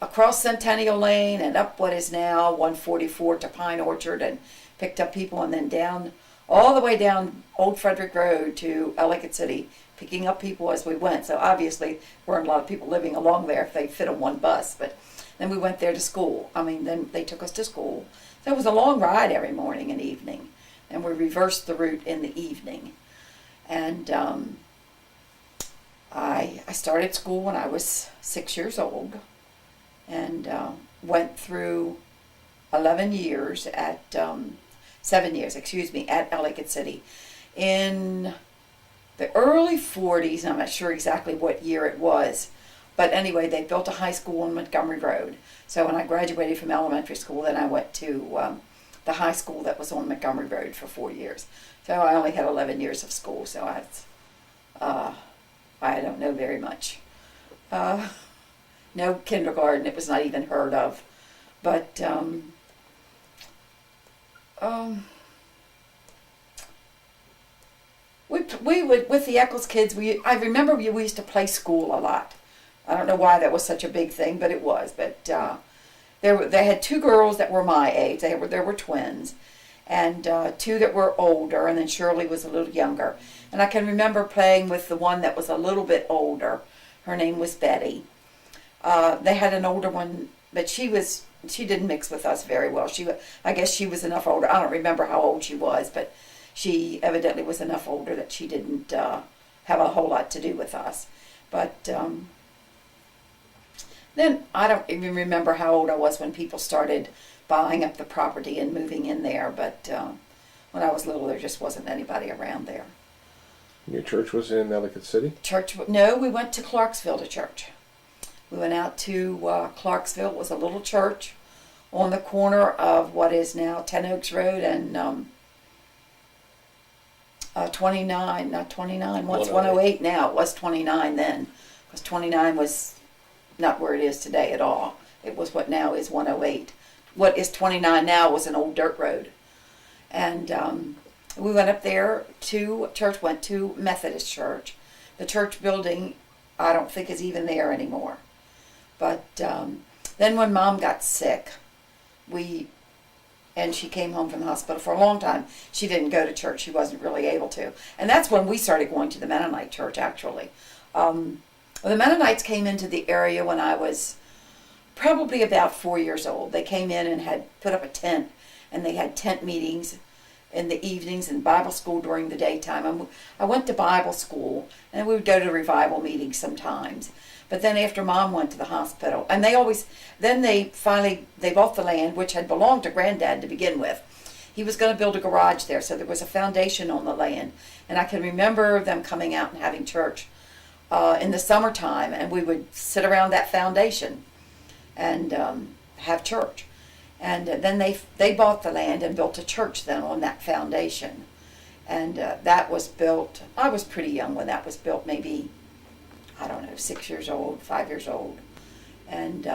across Centennial Lane and up what is now 144 to Pine Orchard and picked up people, and then down, all the way down Old Frederick Road to Ellicott City, picking up people as we went. So obviously there weren't a lot of people living along there if they fit on one bus, but then we went there to school. Then they took us to school. So it was a long ride every morning and evening, and we reversed the route in the evening. And I started school when I was 6 years old, and went through 11 years at 7 years, at Ellicott City. In the early 40s, I'm not sure exactly what year it was, but anyway, they built a high school on Montgomery Road. So when I graduated from elementary school, then I went to the high school that was on Montgomery Road for 4 years. So I only had 11 years of school, so I don't know very much. No kindergarten, it was not even heard of. But we would, with the Eccles kids, I remember we used to play school a lot. I don't know why that was such a big thing, but it was. But they had 2 girls that were my age. They were twins, and 2 that were older, and then Shirley was a little younger. And I can remember playing with the one that was a little bit older. Her name was Betty. They had an older one, but she didn't mix with us very well. I guess she was enough older. I don't remember how old she was, but she evidently was enough older that she didn't have a whole lot to do with us. But then I don't even remember how old I was when people started buying up the property and moving in there. But when I was little, there just wasn't anybody around there. Your church was in Ellicott City? No, we went to Clarksville to church. We went out to Clarksville. It was a little church on the corner of what is now 10 Oaks Road and 29, not 29, what's 108 now? It was 29 then, because 29 was not where it is today at all. It was what now is 108. What is 29 now was an old dirt road. And we went up there to church, went to Methodist church. The church building, I don't think is even there anymore. But then when Mom got sick, and she came home from the hospital for a long time, she didn't go to church. She wasn't really able to. And that's when we started going to the Mennonite church, actually. The Mennonites came into the area when I was probably about 4 years old. They came in and had put up a tent, and they had tent meetings in the evenings and Bible school during the daytime. I went to Bible school, and we would go to revival meetings sometimes. But then after Mom went to the hospital, and they bought the land, which had belonged to Granddad to begin with. He was going to build a garage there, so there was a foundation on the land. And I can remember them coming out and having church in the summertime, and we would sit around that foundation and have church. And then they bought the land and built a church then on that foundation. And that was built, I was pretty young when that was built, maybe, I don't know, 6 years old, 5 years old. And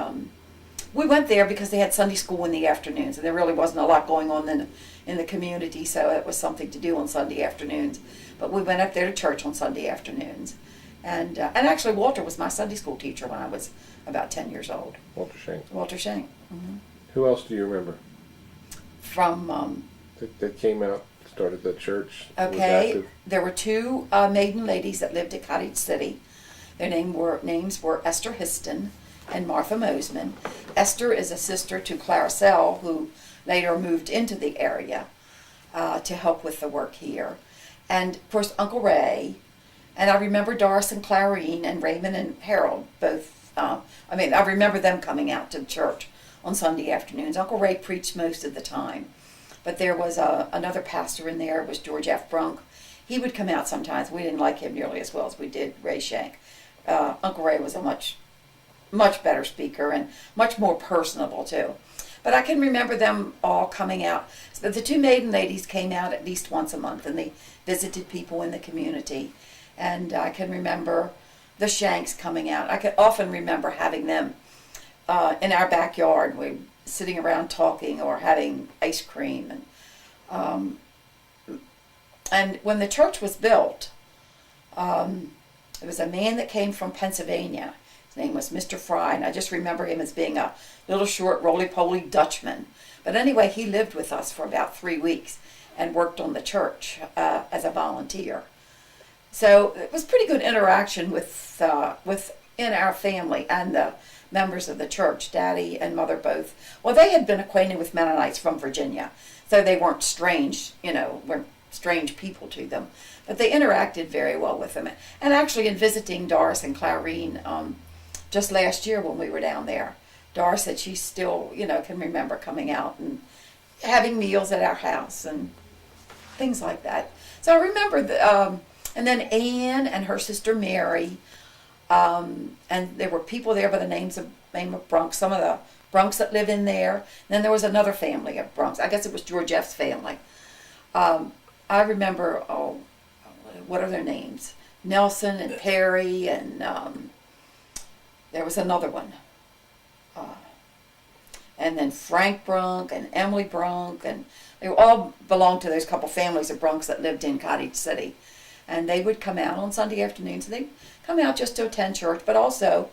we went there because they had Sunday school in the afternoons, and there really wasn't a lot going on in the community, so it was something to do on Sunday afternoons. But we went up there to church on Sunday afternoons. And actually Walter was my Sunday school teacher when I was about 10 years old. Walter Shank. Walter Shank. Mm-hmm. Who else do you remember? From that came out, started the church. okay, there were two maiden ladies that lived at Cottage City. Their names were Esther Histon and Martha Mosman. Esther is a sister to Claricel, who later moved into the area to help with the work here. And of course Uncle Ray, and I remember Doris and Clarine and Raymond and Harold both. I remember them coming out to the church on Sunday afternoons. Uncle Ray preached most of the time, but there was another pastor in there. It was George F. Brunk. He would come out sometimes. We didn't like him nearly as well as we did Ray Shank. Uncle Ray was a much better speaker and much more personable too. But I can remember them all coming out. So the two maiden ladies came out at least once a month, and they visited people in the community. And I can remember the Shanks coming out. I could often remember having them in our backyard. We sitting around talking or having ice cream. And when the church was built, there was a man that came from Pennsylvania. His name was Mr. Fry, and I just remember him as being a little short, roly-poly Dutchman. But anyway, he lived with us for about 3 weeks and worked on the church as a volunteer. So it was pretty good interaction within our family and the members of the church. Daddy and Mother both. Well, they had been acquainted with Mennonites from Virginia, so they weren't strange, weren't strange people to them. But they interacted very well with them. And actually, in visiting Doris and Clarine just last year when we were down there, Doris said she still, can remember coming out and having meals at our house and things like that. So I remember, and then Anne and her sister Mary, and there were people there by the name of Brunk, some of the Brunks that live in there. And then there was another family of Brunks. I guess it was George F's family. I remember, what are their names? Nelson and Perry, and there was another one. And then Frank Brunk and Emily Brunk, and they all belonged to those couple families of Brunks that lived in Cottage City. And they would come out on Sunday afternoons. They'd come out just to attend church, but also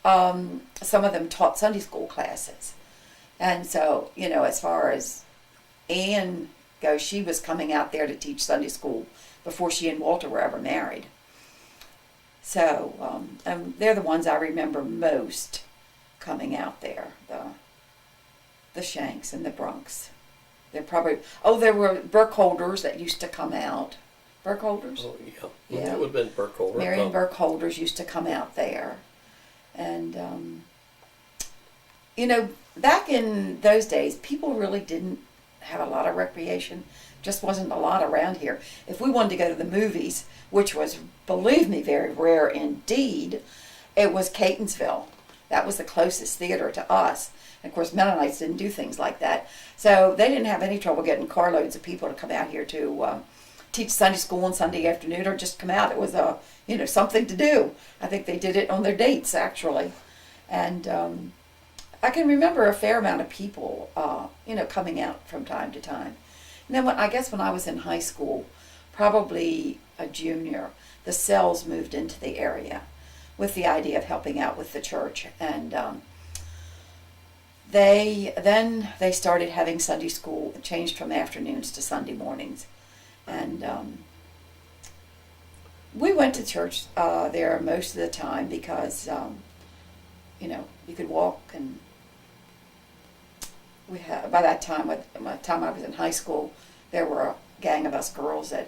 some of them taught Sunday school classes. And so, as far as Anne goes, she was coming out there to teach Sunday school before she and Walter were ever married. So, and they're the ones I remember most coming out there, the Shanks and the Brunks. They're probably, there were Burkholders that used to come out. Burkholders? Oh, yeah. Yeah. It would have been Burkholder. Marion Burkholders used to come out there. And, back in those days, people really didn't have a lot of recreation. Just wasn't a lot around here. If we wanted to go to the movies, which was, believe me, very rare indeed, it was Catonsville. That was the closest theater to us. And of course, Mennonites didn't do things like that. So they didn't have any trouble getting carloads of people to come out here to teach Sunday school on Sunday afternoon or just come out. It was something to do. I think they did it on their dates, actually. And I can remember a fair amount of people, coming out from time to time. And then when I was in high school, probably a junior, the Sells moved into the area with the idea of helping out with the church. And they started having Sunday school. It changed from afternoons to Sunday mornings. And we went to church there most of the time because, you could walk, and by that time, by the time I was in high school, there were gang of us girls that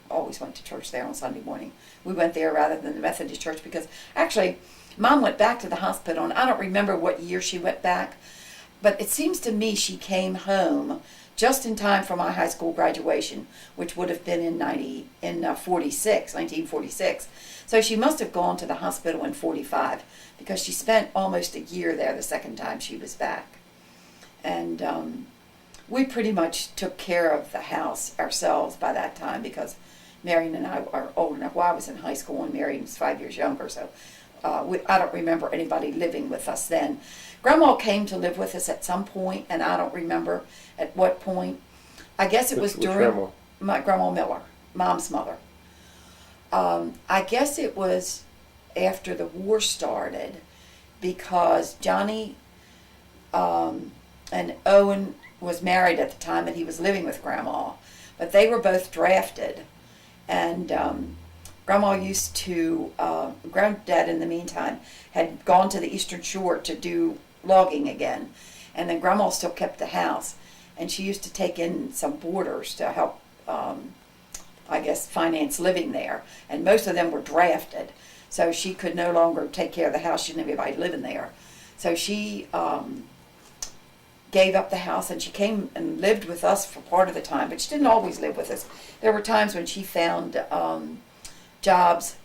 always went to church there on Sunday morning. We went there rather than the Methodist church because actually Mom went back to the hospital, and I don't remember what year she went back, but it seems to me she came home just in time for my high school graduation, which would have been in 1946. So she must have gone to the hospital in 45 because she spent almost a year there the second time she was back. And we pretty much took care of the house ourselves by that time because Marion and I are old enough. Well, I was in high school and Marion was 5 years younger, so I don't remember anybody living with us then. Grandma came to live with us at some point, and I don't remember at what point. I guess it was during grandma? my Grandma Miller, Mom's mother. I guess it was after the war started because Johnny and Owen was married at the time and he was living with Grandma, but they were both drafted, and Grandma used to, Granddad in the meantime had gone to the Eastern Shore to do logging again, and then Grandma still kept the house, and she used to take in some boarders to help, I guess, finance living there, and most of them were drafted, so she could no longer take care of the house. She didn't have anybody living there, so she gave up the house, and she came and lived with us for part of the time, but she didn't always live with us. There were times when she found jobs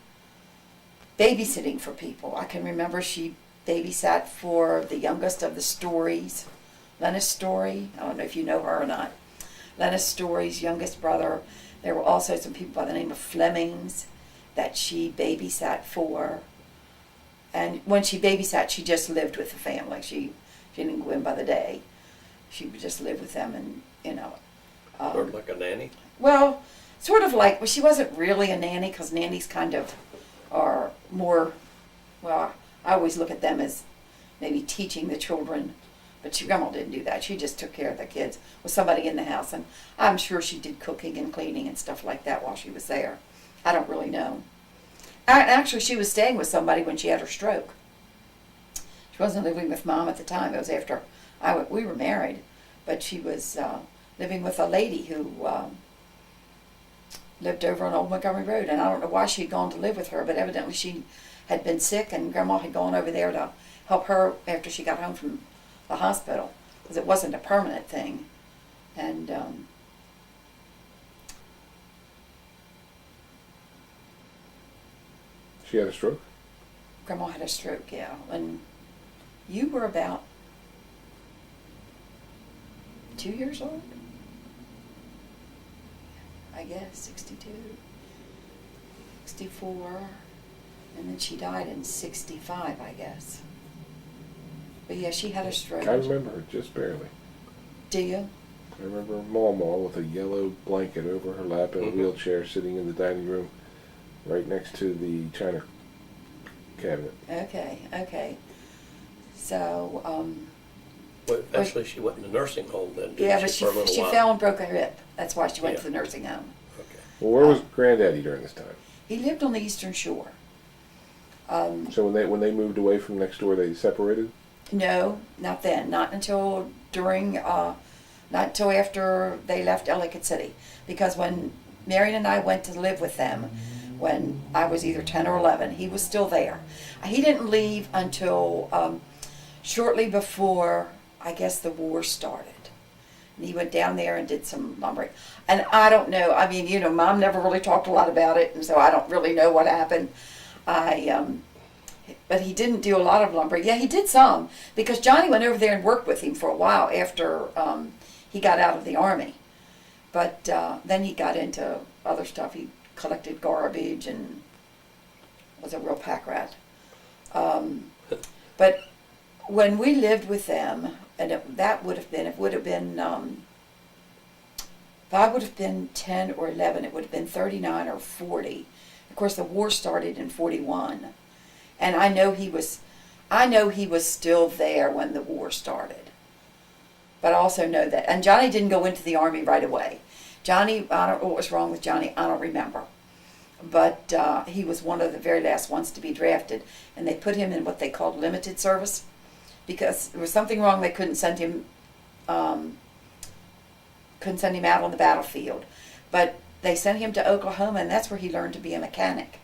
babysitting for people. I can remember she babysat for the youngest of the Stories, Lennis Story. I don't know if you know her or not. Lennis Story's youngest brother. There were also some people by the name of Flemings that she babysat for. And when she babysat, she just lived with the family. She didn't go in by the day. She would just live with them, and Sort of like a nanny? well, sort of like, well, she wasn't really a nanny because nannies kind of are more, well, I always look at them as maybe teaching the children, but Grandma didn't do that. She just took care of the kids with somebody in the house, and I'm sure she did cooking and cleaning and stuff like that while she was there. I don't really know. Actually, she was staying with somebody when she had her stroke. She wasn't living with Mom at the time. It was after we were married, but she was living with a lady who lived over on Old Montgomery Road, and I don't know why she'd gone to live with her, but evidently she had been sick, and Grandma had gone over there to help her after she got home from the hospital, because it wasn't a permanent thing. And She had a stroke? Grandma had a stroke, yeah. And you were about 2 years old? I guess, 62, 64, and then she died in 65, I guess. But yeah, she had a stroke. I remember her just barely. Do you? I remember Mama with a yellow blanket over her lap in a wheelchair sitting in the dining room right next to the china cabinet. Okay. So, Well, eventually she went in the nursing home then, yeah, didn't but she, for a little she while? fell and broke her hip. That's why she went to Yeah. the nursing home. Okay. Well, where was Granddaddy during this time? He lived on the Eastern Shore. So when they moved away from next door, they separated? No, not then. Not until not until after they left Ellicott City. Because when Marion and I went to live with them, when I was either 10 or 11, he was still there. He didn't leave until shortly before, I guess, the war started. And he went down there and did some lumbering. And I don't know, I mean, Mom never really talked a lot about it, and so I don't really know what happened. But he didn't do a lot of lumbering. Yeah, he did some, because Johnny went over there and worked with him for a while after he got out of the Army. But then he got into other stuff. He collected garbage and was a real pack rat. But when we lived with them, and if I would have been 10 or 11, it would have been 39 or 40. Of course, the war started in 41. And I know he was still there when the war started. But I also know that, and Johnny didn't go into the Army right away. Johnny, I don't know what was wrong with Johnny, I don't remember. But he was one of the very last ones to be drafted. And they put him in what they called limited service, because there was something wrong. They couldn't send him out on the battlefield. But they sent him to Oklahoma, and that's where he learned to be a mechanic.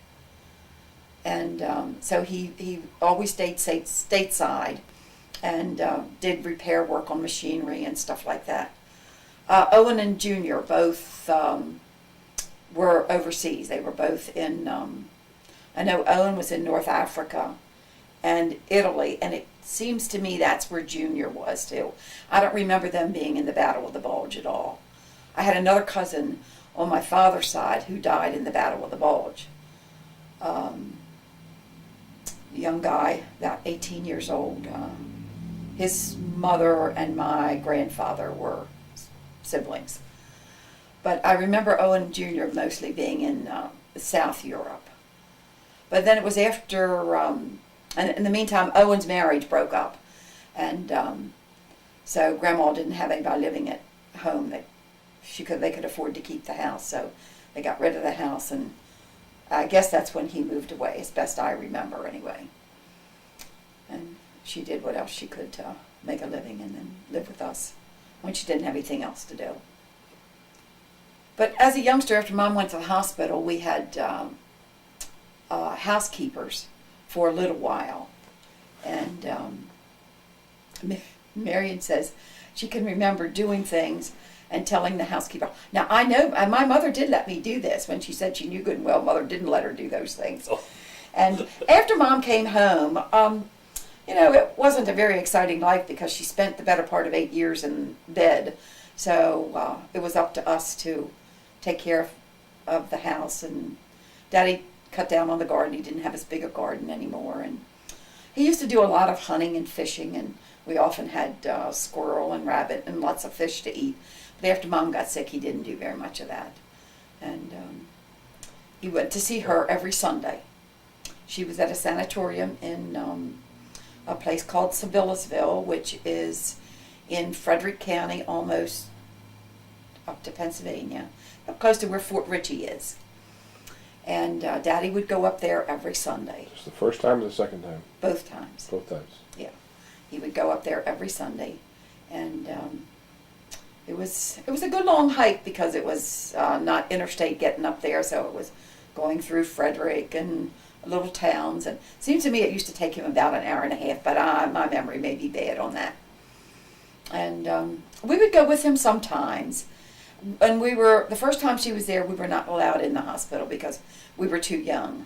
And so he always stayed stateside and did repair work on machinery and stuff like that. Owen and Junior both were overseas. They were both in, I know Owen was in North Africa and Italy, and it seems to me that's where Junior was too. I don't remember them being in the Battle of the Bulge at all. I had another cousin on my father's side who died in the Battle of the Bulge. Young guy, about 18 years old. His mother and my grandfather were siblings. But I remember Owen Jr. mostly being in South Europe. But then it was after, and in the meantime, Owen's marriage broke up. And so Grandma didn't have anybody living at home that they could afford to keep the house. So they got rid of the house, and I guess that's when he moved away, as best I remember anyway. And she did what else she could to make a living and then live with us when she didn't have anything else to do. But as a youngster, after Mom went to the hospital, we had housekeepers for a little while. And Marion says she can remember doing things and telling the housekeeper. Now, I know, my mother did let me do this when she said she knew good and well Mother didn't let her do those things. Oh. And after Mom came home, it wasn't a very exciting life because she spent the better part of 8 years in bed. So it was up to us to take care of the house. And Daddy cut down on the garden. He didn't have as big a garden anymore. And he used to do a lot of hunting and fishing, and we often had squirrel and rabbit and lots of fish to eat. But after Mom got sick, he didn't do very much of that. And he went to see her every Sunday. She was at a sanatorium in a place called Sibyllsville, which is in Frederick County, almost up to Pennsylvania, up close to where Fort Ritchie is. And Daddy would go up there every Sunday. Just the first time or the second time? Both times. Both times. Yeah. He would go up there every Sunday. And it was a good long hike because it was not interstate getting up there, so it was going through Frederick and little towns. And it seems to me it used to take him about an hour and a half, but my memory may be bad on that. And we would go with him sometimes. And the first time she was there, we were not allowed in the hospital because we were too young.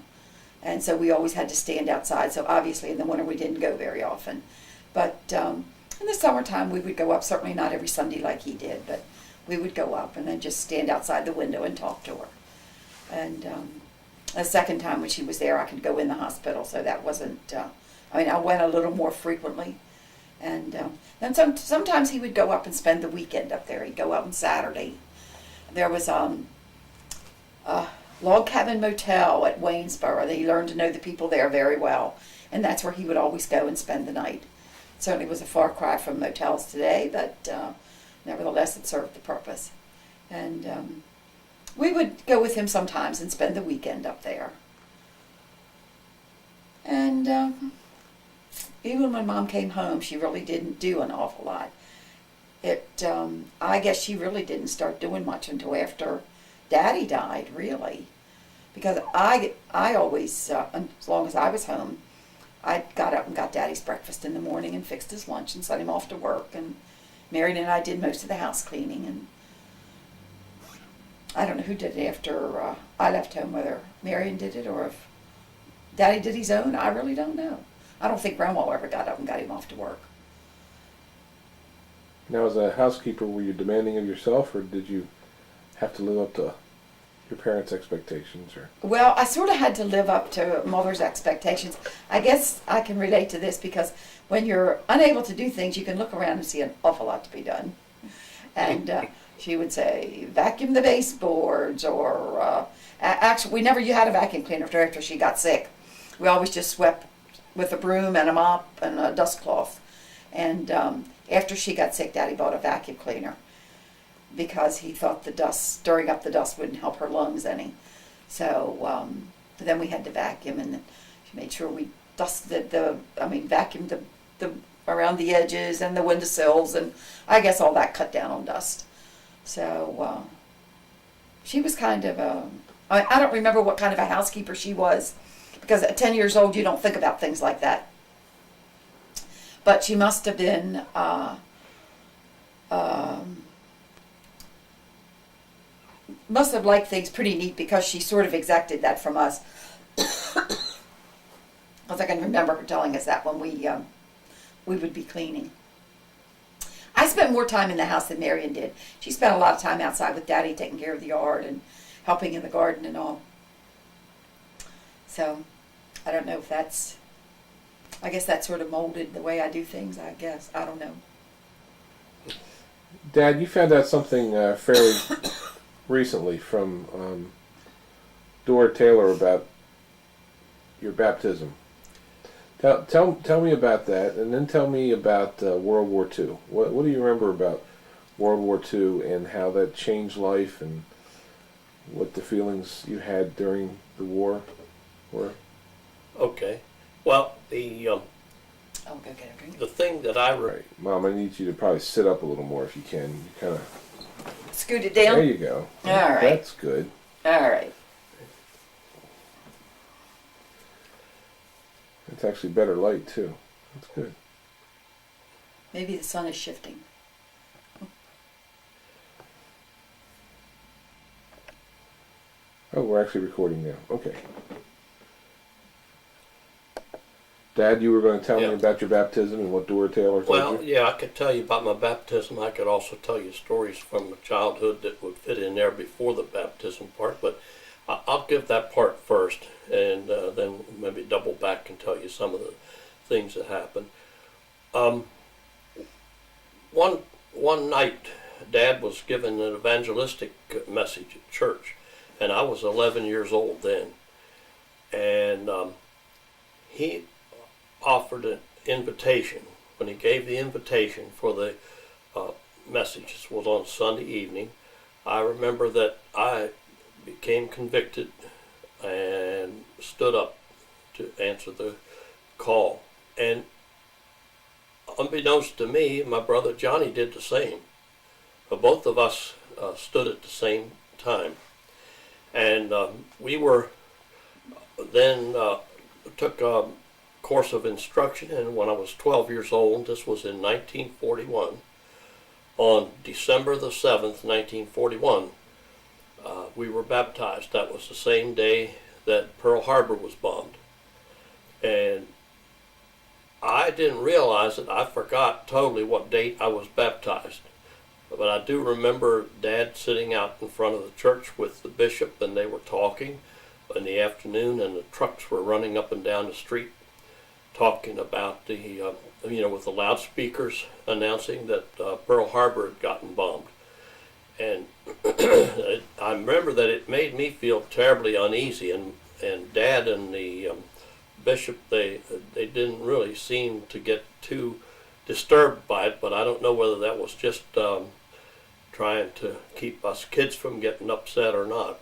And so we always had to stand outside. So obviously in the winter we didn't go very often. But in the summertime we would go up, certainly not every Sunday like he did, but we would go up and then just stand outside the window and talk to her. And the second time when she was there, I could go in the hospital, so that wasn't, I went a little more frequently. And then sometimes he would go up and spend the weekend up there. He'd go up on Saturday. There was a log cabin motel at Waynesboro that he learned to know the people there very well. And that's where he would always go and spend the night. It certainly was a far cry from motels today, but nevertheless it served the purpose. And we would go with him sometimes and spend the weekend up there. And even when Mom came home, she really didn't do an awful lot. I guess she really didn't start doing much until after Daddy died, really. Because I always, as long as I was home, I got up and got Daddy's breakfast in the morning and fixed his lunch and sent him off to work. And Marion and I did most of the house cleaning. And I don't know who did it after I left home, whether Marion did it or if Daddy did his own. I really don't know. I don't think Grandma ever got up and got him off to work. Now, as a housekeeper, were you demanding of yourself, or did you have to live up to your parents' expectations? Or Well, I sort of had to live up to Mother's expectations. I guess I can relate to this because when you're unable to do things, you can look around and see an awful lot to be done. And she would say, vacuum the baseboards, or actually, we never had a vacuum cleaner after she got sick. We always just swept with a broom and a mop and a dust cloth. And after she got sick, Daddy bought a vacuum cleaner because he thought stirring up the dust wouldn't help her lungs any. So then we had to vacuum, and then she made sure we dusted vacuumed the around the edges and the windowsills, and I guess all that cut down on dust. So she was kind of I don't remember what kind of a housekeeper she was, because at 10 years old you don't think about things like that. But she must have been must have liked things pretty neat, because she sort of exacted that from us. Because I can remember her telling us that when we would be cleaning. I spent more time in the house than Marion did. She spent a lot of time outside with Daddy, taking care of the yard and helping in the garden and all. So, I don't know if that's, I guess that sort of molded the way I do things, I guess. I don't know. Dad, you found out something fairly recently from Dora Taylor about your baptism. Tell me about that, and then tell me about World War II. What do you remember about World War II and how that changed life, and what the feelings you had during the war were? Okay. Well, the I'll go get a drink. the thing that I Right, Mom, I need you to probably sit up a little more if you can. You kind of. Scoot it down? There you go. All right. That's good. All right. It's actually better light too. That's good. Maybe the sun is shifting. Oh, we're actually recording now. Okay. Dad, you were going to tell me Yeah. about your baptism and what Dora Taylor told Well, you? yeah, I could tell you about my baptism. I could also tell you stories from my childhood that would fit in there before the baptism part, but I'll give that part first, and then maybe double back and tell you some of the things that happened. One night, Dad was given an evangelistic message at church, and I was 11 years old then, and he offered an invitation. When he gave the invitation for the message, this was on Sunday evening, I remember that I became convicted and stood up to answer the call. And unbeknownst to me, my brother Johnny did the same. But both of us stood at the same time. And we were then took a course of instruction, and when I was 12 years old, this was in 1941, on December the 7th, 1941, we were baptized. That was the same day that Pearl Harbor was bombed. And I didn't realize it. I forgot totally what date I was baptized. But I do remember Dad sitting out in front of the church with the bishop, and they were talking in the afternoon, and the trucks were running up and down the street talking about the, with the loudspeakers announcing that Pearl Harbor had gotten bombed. And I remember that it made me feel terribly uneasy, and Dad and the bishop, they didn't really seem to get too disturbed by it, but I don't know whether that was just trying to keep us kids from getting upset or not.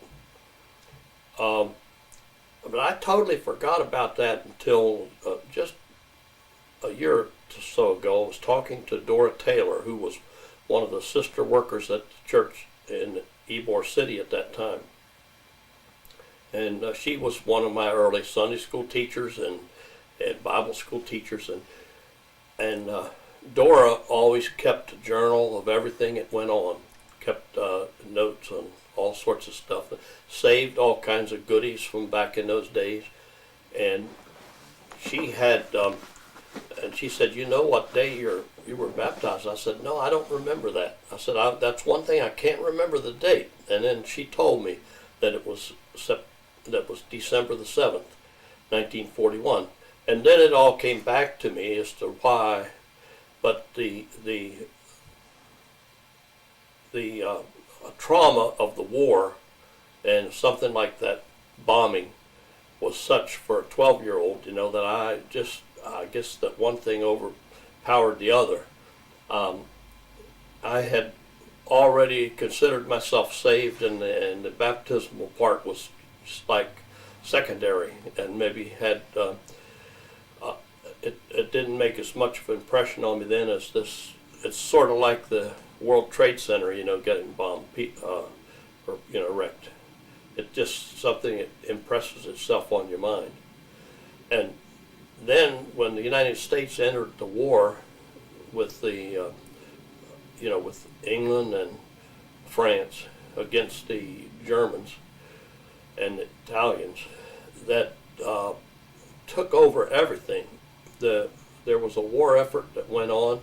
But I totally forgot about that until just a year or so ago. I was talking to Dora Taylor, who was one of the sister workers at the church in Ybor City at that time. And she was one of my early Sunday school teachers and Bible school teachers. And Dora always kept a journal of everything that went on, kept notes on all sorts of stuff, saved all kinds of goodies from back in those days. And she had, and she said, "You know what day you were baptized?" I said, "No, I don't remember that." I said, "That's one thing, I can't remember the date." And then she told me that it was December the 7th, 1941. And then it all came back to me as to why. But the trauma of the war and something like that bombing was such for a 12-year-old, that I guess that one thing overpowered the other. I had already considered myself saved, and the baptismal part was just like secondary, and maybe had it didn't make as much of an impression on me then as this. It's sort of like the World Trade Center, getting bombed. or wrecked. It's just something that impresses itself on your mind. And then when the United States entered the war with the with England and France against the Germans and the Italians, that took over everything. There was a war effort that went on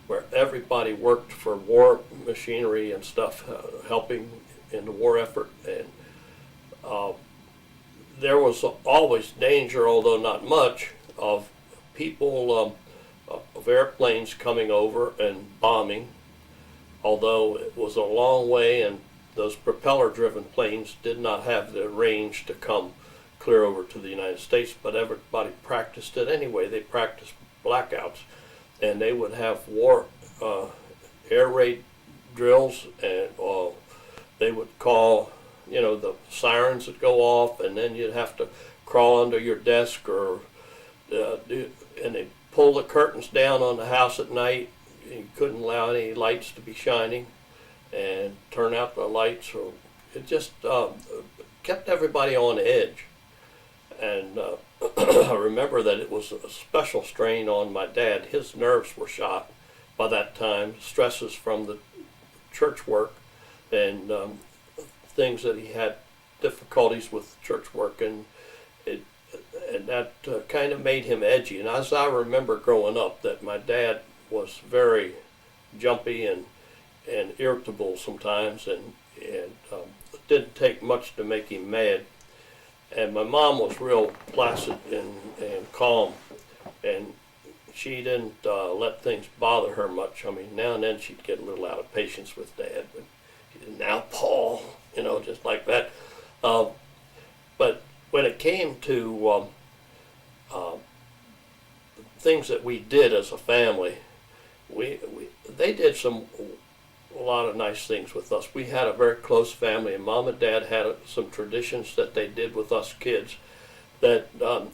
where everybody worked for war machinery and stuff, helping in the war effort, and there was always danger, although not much, of people, of airplanes coming over and bombing, although it was a long way and those propeller-driven planes did not have the range to come clear over to the United States, but everybody practiced it anyway. They practiced blackouts, and they would have war air raid drills, and they would call, the sirens would go off, and then you'd have to crawl under your desk, or and they pull the curtains down on the house at night. You couldn't allow any lights to be shining, and turn out the lights, or it just kept everybody on edge. And I remember that it was a special strain on my dad. His nerves were shot by that time, stresses from the church work, and things that he had difficulties with church work, and that kind of made him edgy. And as I remember growing up, that my dad was very jumpy and irritable sometimes, and it didn't take much to make him mad. And my mom was real placid and calm, and she didn't let things bother her much. I mean, now and then she'd get a little out of patience with Dad, but now Paul, just like that. But when it came to things that we did as a family, they did a lot of nice things with us. We had a very close family, and Mom and Dad had some traditions that they did with us kids that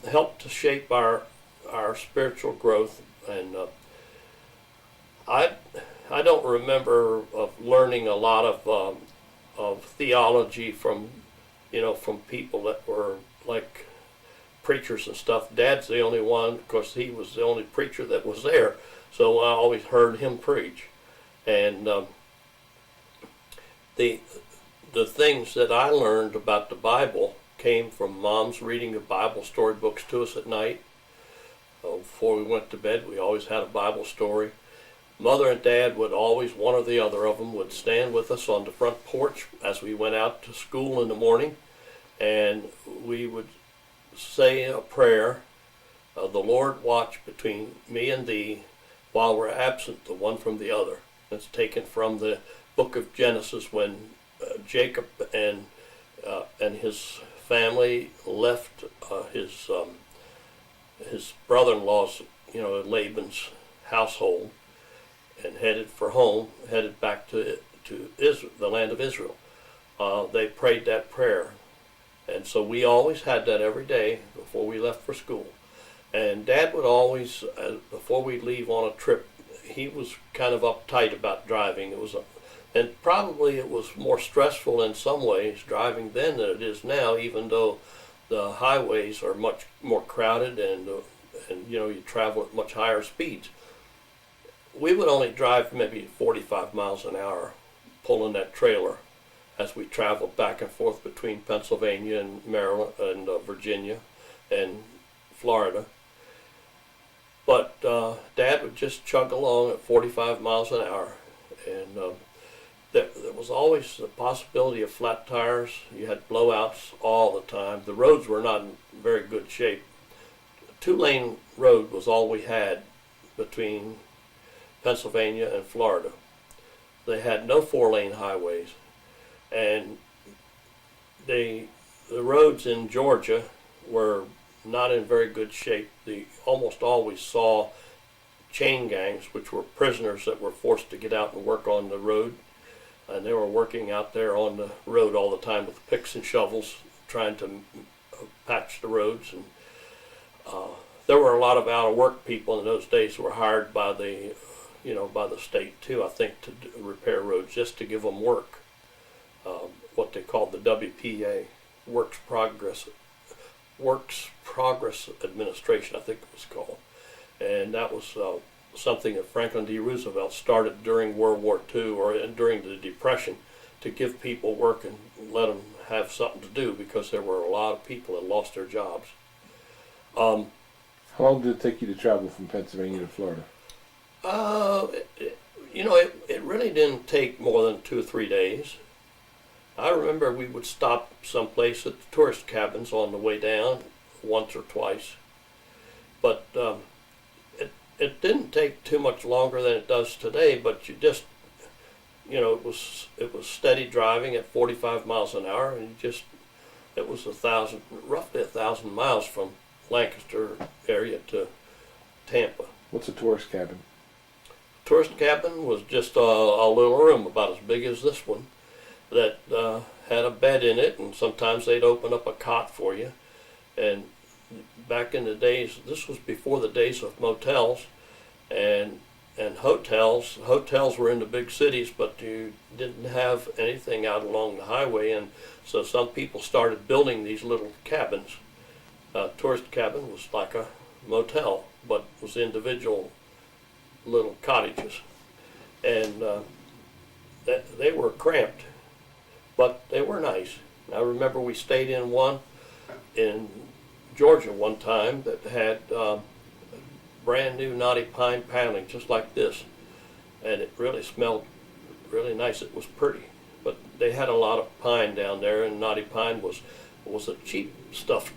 helped to shape our spiritual growth. And I don't remember of learning a lot of theology from people that were like preachers and stuff. Dad's the only one, because he was the only preacher that was there, so I always heard him preach. And the things that I learned about the Bible came from Mom's reading the Bible storybooks to us at night. Before we went to bed, we always had a Bible story. Mother and Dad would always, one or the other of them, would stand with us on the front porch as we went out to school in the morning, and we would say a prayer, the Lord watch between me and thee while we're absent the one from the other. That's taken from the book of Genesis, when Jacob and his family left his brother-in-law's, Laban's household, and headed for home, headed back to Israel, the land of Israel. They prayed that prayer, and so we always had that every day before we left for school. And Dad would always, before we leave on a trip, he was kind of uptight about driving. And probably it was more stressful in some ways driving then than it is now, even though the highways are much more crowded, and you travel at much higher speeds. We would only drive maybe 45 miles an hour pulling that trailer as we traveled back and forth between Pennsylvania and Maryland and Virginia and Florida. But Dad would just chug along at 45 miles an hour, and there was always the possibility of flat tires. You had blowouts all the time. The roads were not in very good shape. A 2-lane road was all we had between Pennsylvania and Florida. They had no 4-lane highways, and the roads in Georgia were not in very good shape. They almost always saw chain gangs, which were prisoners that were forced to get out and work on the road, and they were working out there on the road all the time with picks and shovels, trying to patch the roads. And there were a lot of out-of-work people in those days who were hired by the state too, I think, to repair roads just to give them work. what they called the WPA, Works Progress Administration, I think it was called. And that was something that Franklin D. Roosevelt started during World War II or during the Depression to give people work and let them have something to do, because there were a lot of people that lost their jobs. How long did it take you to travel from Pennsylvania to Florida? It really didn't take more than 2 or 3 days. I remember we would stop someplace at the tourist cabins on the way down once or twice, but it didn't take too much longer than it does today. But you just, it was steady driving at 45 miles an hour, and it was roughly 1,000 miles from Lancaster area to Tampa. What's a tourist cabin? Tourist cabin was just a little room about as big as this one that had a bed in it, and sometimes they'd open up a cot for you. And back in the days, this was before the days of motels and hotels. Hotels were in the big cities, but you didn't have anything out along the highway, and so some people started building these little cabins. Tourist cabin was like a motel, but was individual little cottages, and they were cramped, but they were nice. I remember we stayed in one in Georgia one time that had brand new knotty pine paneling just like this, and it really smelled really nice. It was pretty, but they had a lot of pine down there, and knotty pine was a cheap stuff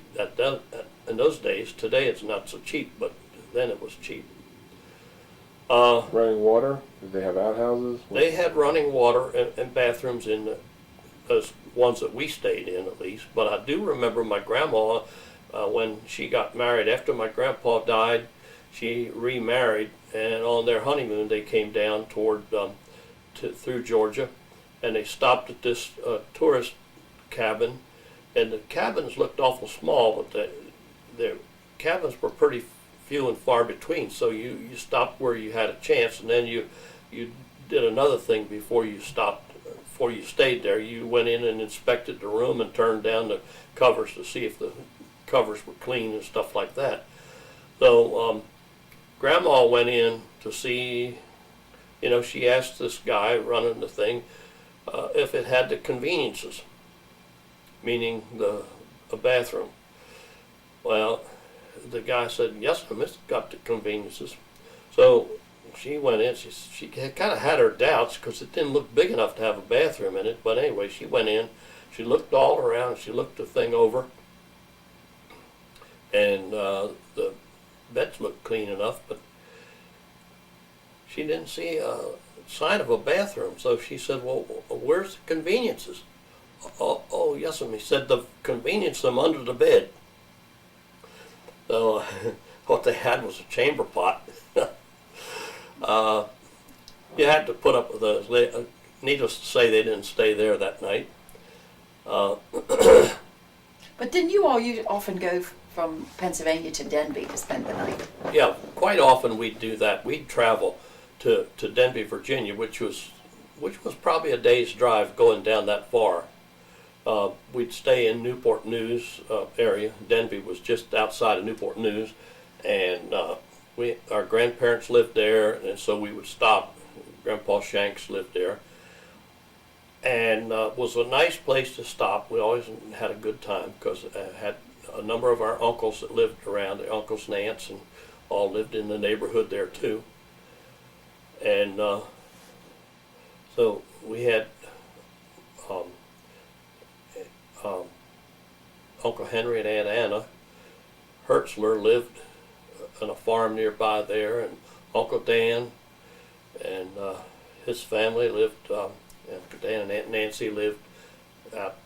in those days. Today it's not so cheap, but then it was cheap. Running water? Did they have outhouses? They had running water and bathrooms in those ones that we stayed in, at least. But I do remember my grandma, when she got married, after my grandpa died, she remarried, and on their honeymoon they came down through Georgia, and they stopped at this tourist cabin, and the cabins looked awful small, but the cabins were pretty few and far between, so you stopped where you had a chance, and then you did another thing before you stayed there. You went in and inspected the room and turned down the covers to see if the covers were clean and stuff like that. So Grandma went in to see, she asked this guy running the thing if it had the conveniences, meaning a bathroom. Well, the guy said, yes, ma'am, it's got the conveniences. So she went in. She kind of had her doubts because it didn't look big enough to have a bathroom in it. But anyway, she went in. She looked all around. She looked the thing over. And the beds looked clean enough, but she didn't see a sign of a bathroom. So she said, well, where's the conveniences? Oh, yes, ma'am. He said, the convenience them under the bed. So what they had was a chamber pot. You had to put up with those. Needless to say, they didn't stay there that night. But didn't you often go from Pennsylvania to Denby to spend the night? Yeah, quite often we'd do that. We'd travel to Denby, Virginia, which was probably a day's drive going down that far. We'd stay in Newport News area. Denby was just outside of Newport News, and our grandparents lived there, and so we would stop. Grandpa Shanks lived there, and was a nice place to stop. We always had a good time because I had a number of our uncles that lived around, the uncles and aunts, and all lived in the neighborhood there too. And so we had Uncle Henry and Aunt Anna Hertzler lived on a farm nearby there, and Uncle Dan and his family lived, Uncle Dan and Aunt Nancy lived out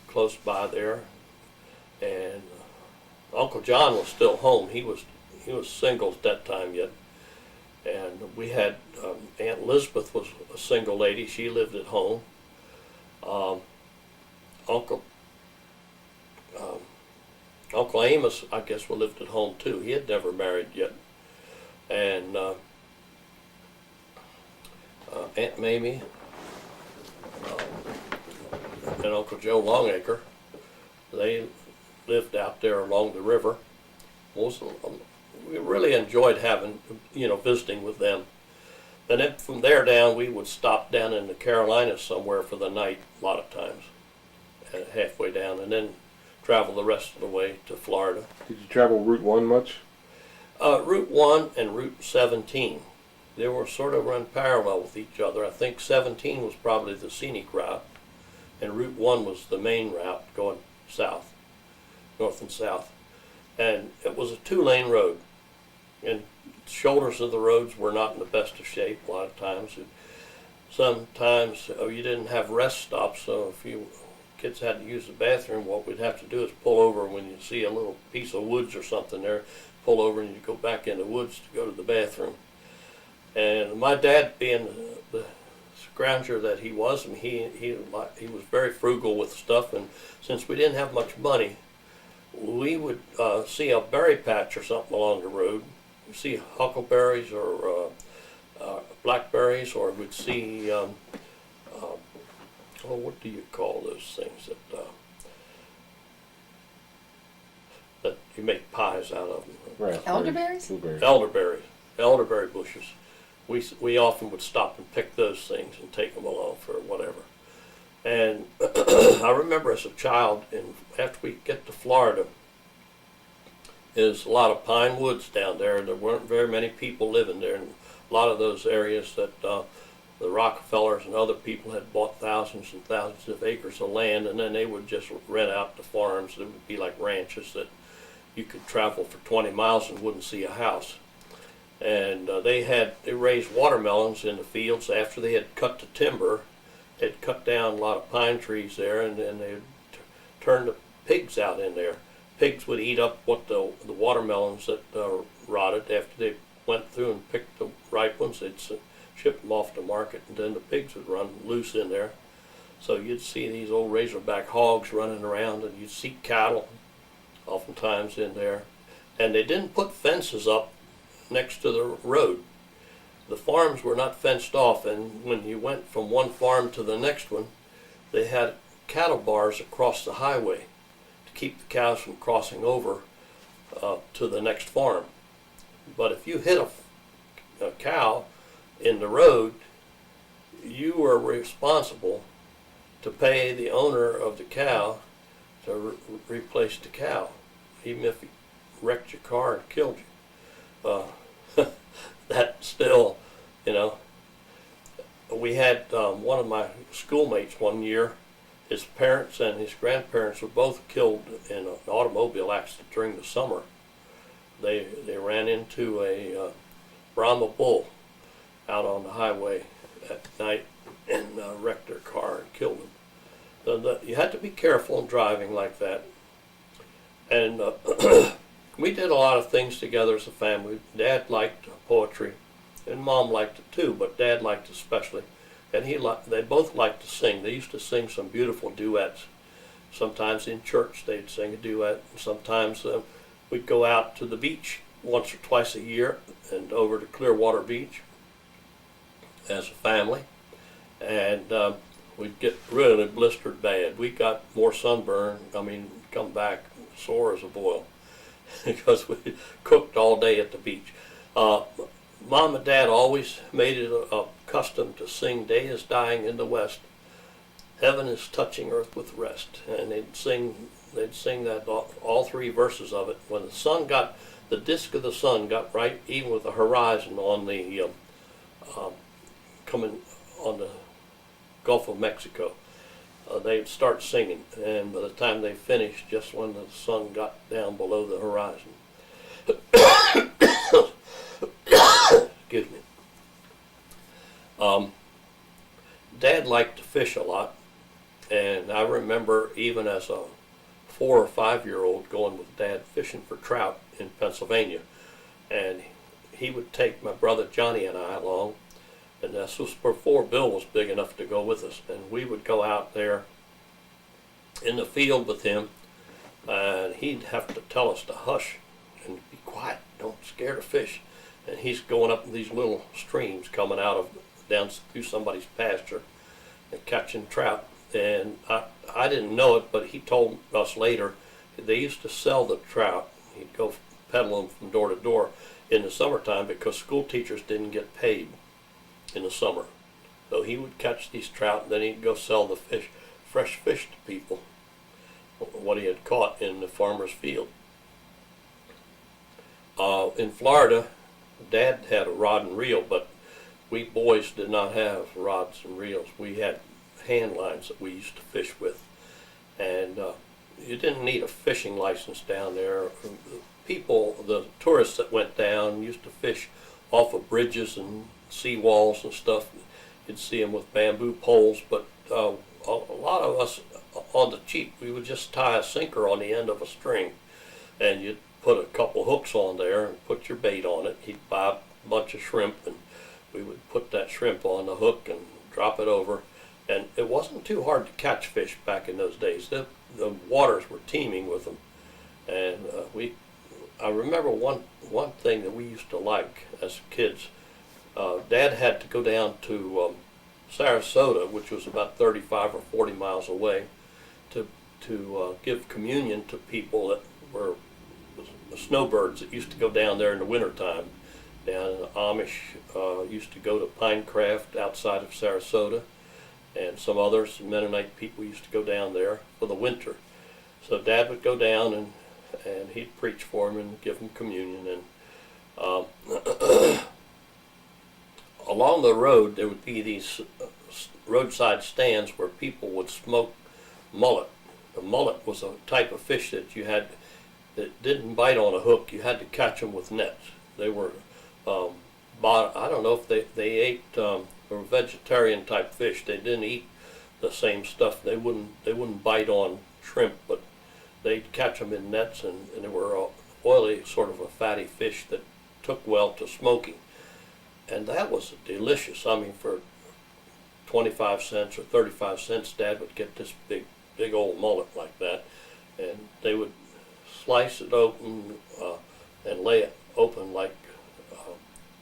close by there, and Uncle John was still home. He was single at that time yet, and we had Aunt Elizabeth was a single lady. She lived at home. Uncle Amos, I guess, lived at home too. He had never married yet. And Aunt Mamie, and Uncle Joe Longacre. They lived out there along the river. We really enjoyed having, visiting with them. And then from there down, we would stop down in the Carolinas somewhere for the night a lot of times, halfway down, and then travel the rest of the way to Florida. Did you travel Route 1 much? Route 1 and Route 17. They were sort of run parallel with each other. I think 17 was probably the scenic route, and Route 1 was the main route going south, north and south. And it was a two-lane road, and shoulders of the roads were not in the best of shape a lot of times. Sometimes you didn't have rest stops, so if you kids had to use the bathroom, what we'd have to do is pull over when you see a little piece of woods or something there, pull over and you go back in the woods to go to the bathroom. And my dad, being the scrounger that he was, and he was very frugal with stuff, and since we didn't have much money, we would see a berry patch or something along the road, see huckleberries or blackberries, or we'd see what do you call those things that you make pies out of them? Right. Elderberries? Blueberries. Elderberry bushes. We often would stop and pick those things and take them along for whatever. And I remember as a child, and after we get to Florida, there's a lot of pine woods down there. There weren't very many people living there, and a lot of those areas that the Rockefellers and other people had bought thousands and thousands of acres of land, and then they would just rent out the farms. There would be like ranches that you could travel for 20 miles and wouldn't see a house. And they raised watermelons in the fields after they had cut the timber. They'd cut down a lot of pine trees there, and then they'd turn the pigs out in there. Pigs would eat up what the watermelons that rotted. After they went through and picked the ripe ones, they'd ship them off to market, and then the pigs would run loose in there. So you'd see these old razorback hogs running around, and you'd see cattle oftentimes in there. And they didn't put fences up next to the road. The farms were not fenced off, and when you went from one farm to the next one, they had cattle bars across the highway to keep the cows from crossing over to the next farm. But if you hit a cow in the road, you were responsible to pay the owner of the cow to replace the cow, even if he wrecked your car and killed you. That still, we had one of my schoolmates one year, his parents and his grandparents were both killed in an automobile accident during the summer. They ran into a Brahma bull out on the highway at night and wrecked their car and killed them. So you had to be careful in driving like that. And we did a lot of things together as a family. Dad liked poetry, and Mom liked it too, but Dad liked it especially. And they both liked to sing. They used to sing some beautiful duets. Sometimes in church they'd sing a duet, and sometimes we'd go out to the beach once or twice a year and over to Clearwater Beach as a family, and we'd get really blistered bad. We got more sunburn, come back sore as a boil because we cooked all day at the beach. Mom and Dad always made it a custom to sing "Day is Dying in the West, Heaven is Touching Earth with Rest," and they'd sing that all three verses of it. When the disk of the sun got right even with the horizon on the coming on the Gulf of Mexico, they'd start singing, and by the time they finished, just when the sun got down below the horizon. Excuse me. Dad liked to fish a lot, and I remember even as a 4 or 5-year-old going with Dad fishing for trout in Pennsylvania, and he would take my brother Johnny and I along, and this was before Bill was big enough to go with us, and we would go out there in the field with him, and he'd have to tell us to hush and be quiet, don't scare the fish. And he's going up these little streams coming down through somebody's pasture and catching trout. and I didn't know it, but he told us later they used to sell the trout. He'd go peddle them from door to door in the summertime because school teachers didn't get paid in the summer. So he would catch these trout, and then he'd go sell the fish, fresh fish to people, what he had caught in the farmer's field. In Florida, Dad had a rod and reel, but we boys did not have rods and reels. We had hand lines that we used to fish with, and you didn't need a fishing license down there. People, the tourists that went down, used to fish off of bridges and seawalls and stuff. You'd see them with bamboo poles, but a lot of us on the cheap, we would just tie a sinker on the end of a string, and you'd put a couple hooks on there and put your bait on it. He'd buy a bunch of shrimp, and we would put that shrimp on the hook and drop it over. And it wasn't too hard to catch fish back in those days. The waters were teeming with them, and I remember one thing that we used to like as kids. Dad had to go down to Sarasota, which was about 35 or 40 miles away, to give communion to people that were snowbirds that used to go down there in the wintertime. Down in the Amish used to go to Pinecraft outside of Sarasota, and some others, Mennonite people, used to go down there for the winter. So Dad would go down and he'd preach for them and give them communion. And along the road there would be these roadside stands where people would smoke mullet. The mullet was a type of fish that you had that didn't bite on a hook. You had to catch them with nets. They were I don't know if they ate or vegetarian type fish. They didn't eat the same stuff. They wouldn't bite on shrimp, but they'd catch them in nets, and they were oily, sort of a fatty fish that took well to smoking. And that was delicious. I mean, for 25 cents or 35 cents, Dad would get this big old mullet like that, and they would slice it open and lay it open like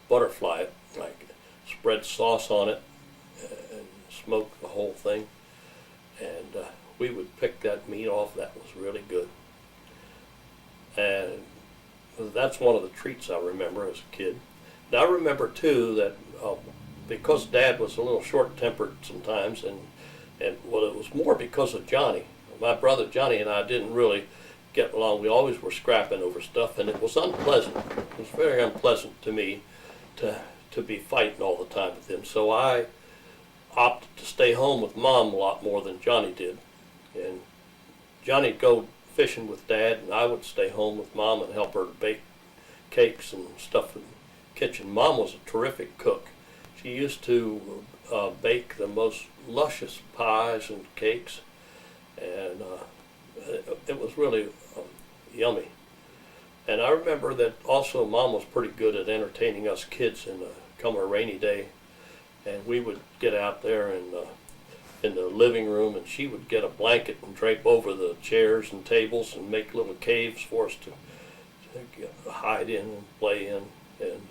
butterfly it, like spread sauce on it and smoke the whole thing. And we would pick that meat off. That was really good. And that's one of the treats I remember as a kid. And I remember too that because Dad was a little short-tempered sometimes, and well, it was more because of Johnny. My brother Johnny and I didn't really get along. We always were scrapping over stuff, and it was unpleasant. It was very unpleasant to me to be fighting all the time with him. So I opted to stay home with Mom a lot more than Johnny did. And Johnny'd go fishing with Dad, and I would stay home with Mom and help her bake cakes and stuff in the kitchen. Mom was a terrific cook. She used to bake the most luscious pies and cakes, and it was really yummy. And I remember that also Mom was pretty good at entertaining us kids come a rainy day, and we would get out there in the living room, and she would get a blanket and drape over the chairs and tables and make little caves for us to hide in and play in, and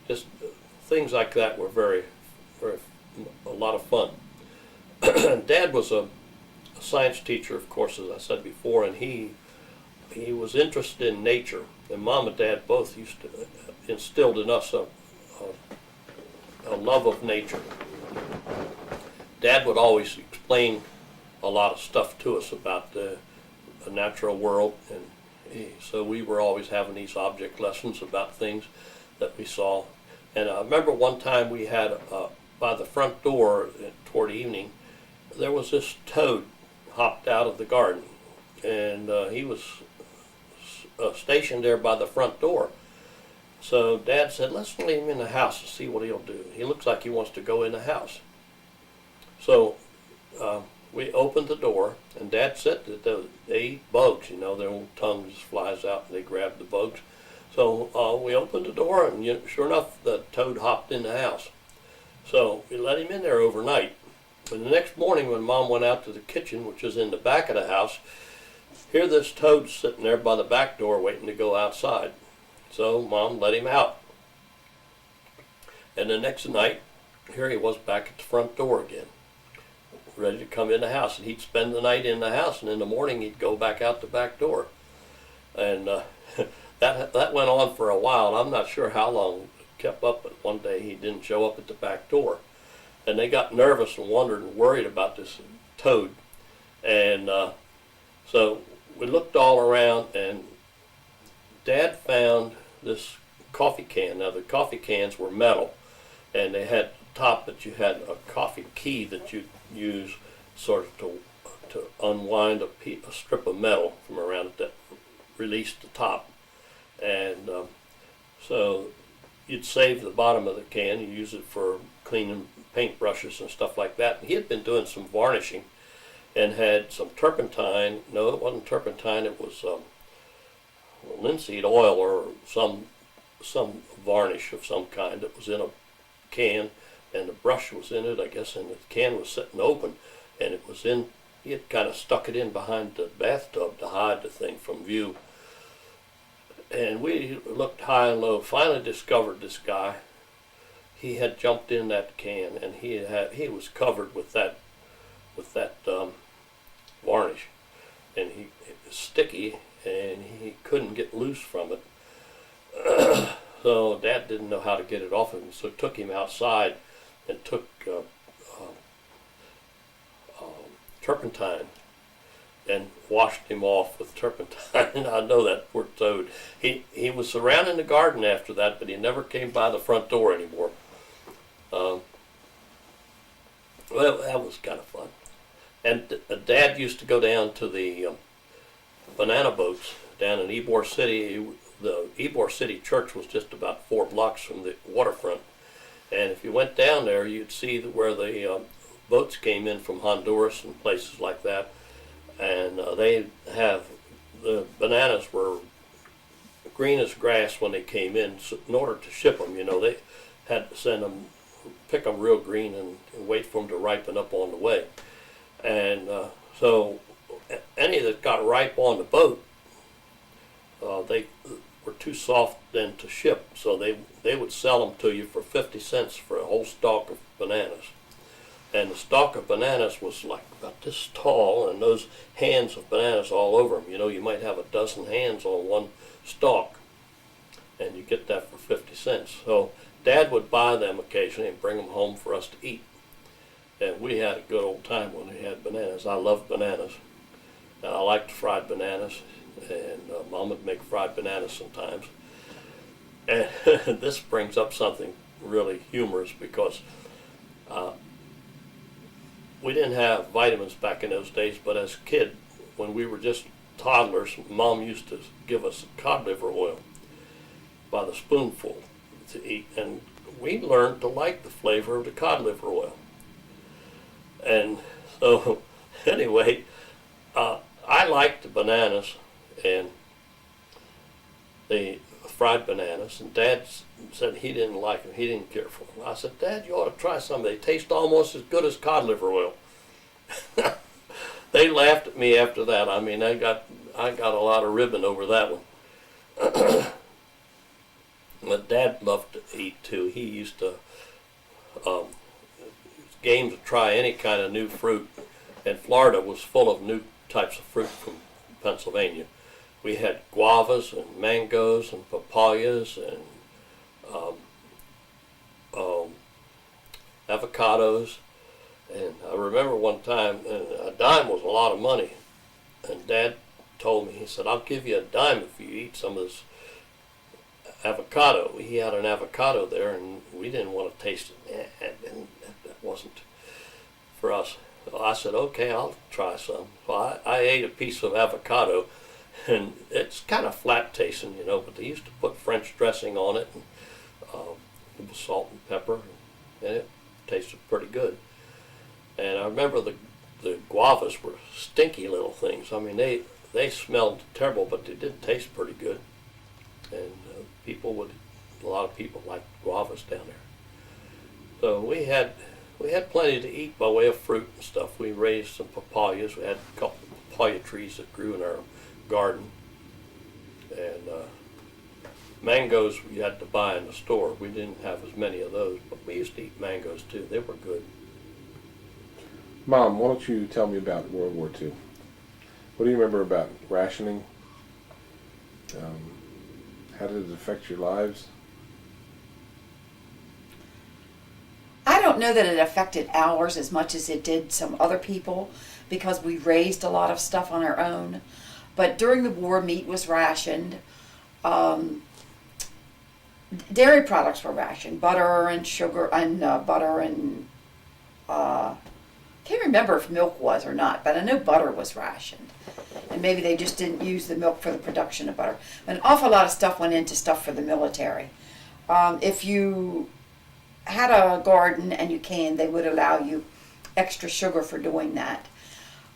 just things like that were very, very a lot of fun. Dad was a science teacher, of course, as I said before, and he was interested in nature, and Mom and Dad both used to instilled in us a love of nature. Dad would always explain a lot of stuff to us about the natural world, and so we were always having these object lessons about things that we saw. And I remember one time we had by the front door toward evening, there was this toad hopped out of the garden, and he was stationed there by the front door. So Dad said, let's leave him in the house and see what he'll do. He looks like he wants to go in the house. So we opened the door, and Dad said that they eat bugs, their old tongue just flies out and they grab the bugs. So we opened the door, and sure enough, the toad hopped in the house. So we let him in there overnight. And the next morning when Mom went out to the kitchen, which was in the back of the house, here this toad sitting there by the back door waiting to go outside. So Mom let him out. And the next night, here he was back at the front door again. ready to come in the house, and he'd spend the night in the house, and in the morning he'd go back out the back door. And that went on for a while. I'm not sure how long it kept up, but one day he didn't show up at the back door. And they got nervous and wondered and worried about this toad. And so we looked all around, and Dad found this coffee can. Now the coffee cans were metal, and they had top that you had a coffee key that you use sort of to unwind a strip of metal from around it that released the top. And so you'd save the bottom of the can, you use it for cleaning paintbrushes and stuff like that. And he had been doing some varnishing and had some turpentine. No, it wasn't turpentine, it was linseed oil or some varnish of some kind that was in a can, and the brush was in it, I guess, and the can was sitting open, and it was in, he had kind of stuck it in behind the bathtub to hide the thing from view. And we looked high and low, finally discovered this guy. He had jumped in that can, and he was covered with that varnish, and it was sticky, and he couldn't get loose from it. So Dad didn't know how to get it off him, so took him outside and took turpentine and washed him off with turpentine. I know that poor toad. He was surrounding the garden after that, but he never came by the front door anymore. Well, that was kind of fun. And Dad used to go down to the banana boats down in Ybor City. The Ybor City church was just about 4 blocks from the waterfront. And if you went down there, you'd see where the boats came in from Honduras and places like that. And the bananas were green as grass when they came in. So in order to ship them, they had to pick them real green and wait for them to ripen up on the way. And so any that got ripe on the boat, they were too soft then to ship, so they would sell them to you for 50 cents for a whole stalk of bananas. And the stalk of bananas was like about this tall, and those hands of bananas all over them. You might have a dozen hands on one stalk, and you get that for 50 cents. So Dad would buy them occasionally and bring them home for us to eat. And we had a good old time when we had bananas. I loved bananas, and I liked fried bananas. And Mom would make fried bananas sometimes. And this brings up something really humorous, because we didn't have vitamins back in those days, but as a kid, when we were just toddlers, Mom used to give us cod liver oil by the spoonful to eat, and we learned to like the flavor of the cod liver oil. And so anyway, I liked the bananas and the fried bananas, and Dad said he didn't like them. He didn't care for them. I said, Dad, you ought to try some. They taste almost as good as cod liver oil. They laughed at me after that. I mean, I got a lot of ribbon over that one. But Dad loved to eat too. He used to game to try any kind of new fruit, and Florida was full of new types of fruit from Pennsylvania. We had guavas and mangoes and papayas and avocados. And I remember one time, and a dime was a lot of money, and Dad told me, he said, I'll give you a dime if you eat some of this avocado. He had an avocado there, and we didn't want to taste it, and that wasn't for us. So I said, okay, I'll try some. So I ate a piece of avocado, and it's kind of flat tasting, but they used to put French dressing on it, and salt and pepper, and it tasted pretty good. And I remember the guavas were stinky little things. I mean, they smelled terrible, but they did taste pretty good. And a lot of people liked guavas down there. So we had plenty to eat by way of fruit and stuff. We raised some papayas. We had a couple of papaya trees that grew in our garden. And mangoes we had to buy in the store. We didn't have as many of those, but we used to eat mangoes too. They were good. Mom, why don't you tell me about World War II? What do you remember about rationing? How did it affect your lives? I don't know that it affected ours as much as it did some other people because we raised a lot of stuff on our own. But during the war, meat was rationed. Dairy products were rationed, butter and sugar and can't remember if milk was or not, but I know butter was rationed. And maybe they just didn't use the milk for the production of butter. An awful lot of stuff went into stuff for the military. If you had a garden and you canned, they would allow you extra sugar for doing that.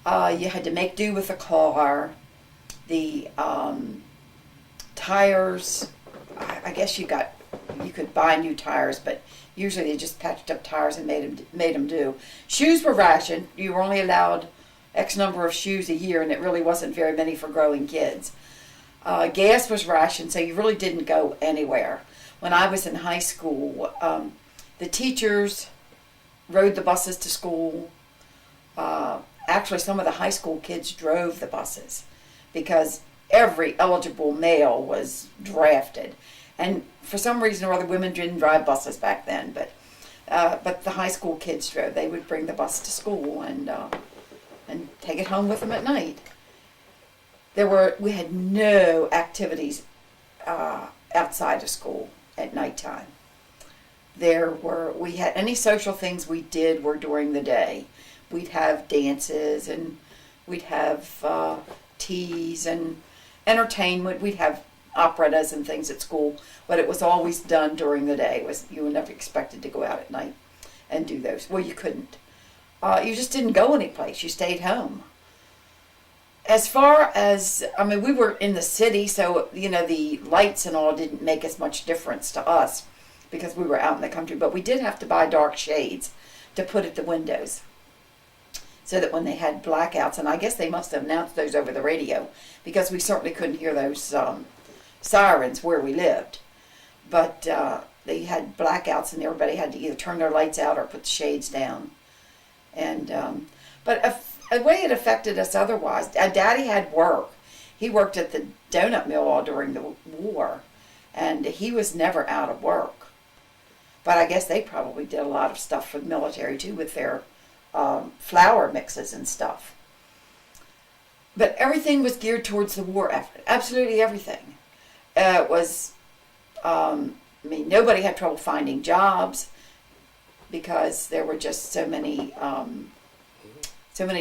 You had to make do with the car, the tires. I guess you could buy new tires, but usually they just patched up tires and made them do. Shoes were rationed. You were only allowed X number of shoes a year, and it really wasn't very many for growing kids. Gas was rationed, so you really didn't go anywhere. When I was in high school, the teachers rode the buses to school. Actually, some of the high school kids drove the buses because every eligible male was drafted. And for some reason or other, women didn't drive buses back then, but the high school kids drove. They would bring the bus to school and take it home with them at night. We had no activities outside of school at nighttime. We had any social things we did were during the day. We'd have dances and we'd have teas and entertainment. We'd have operettas and things at school, but it was always done during the day. You were never expected to go out at night and do those. Well, you couldn't. You just didn't go anyplace. You stayed home. As far as, we were in the city, so, the lights and all didn't make as much difference to us because we were out in the country, but we did have to buy dark shades to put at the windows so that when they had blackouts, and I guess they must have announced those over the radio because we certainly couldn't hear those sirens where we lived. But they had blackouts and everybody had to either turn their lights out or put the shades down. And but a way it affected us otherwise, Daddy had work. He worked at the donut mill all during the war, and he was never out of work. But I guess they probably did a lot of stuff for the military too with their flour mixes and stuff. But everything was geared towards the war effort. Absolutely everything. It was, nobody had trouble finding jobs because there were just so many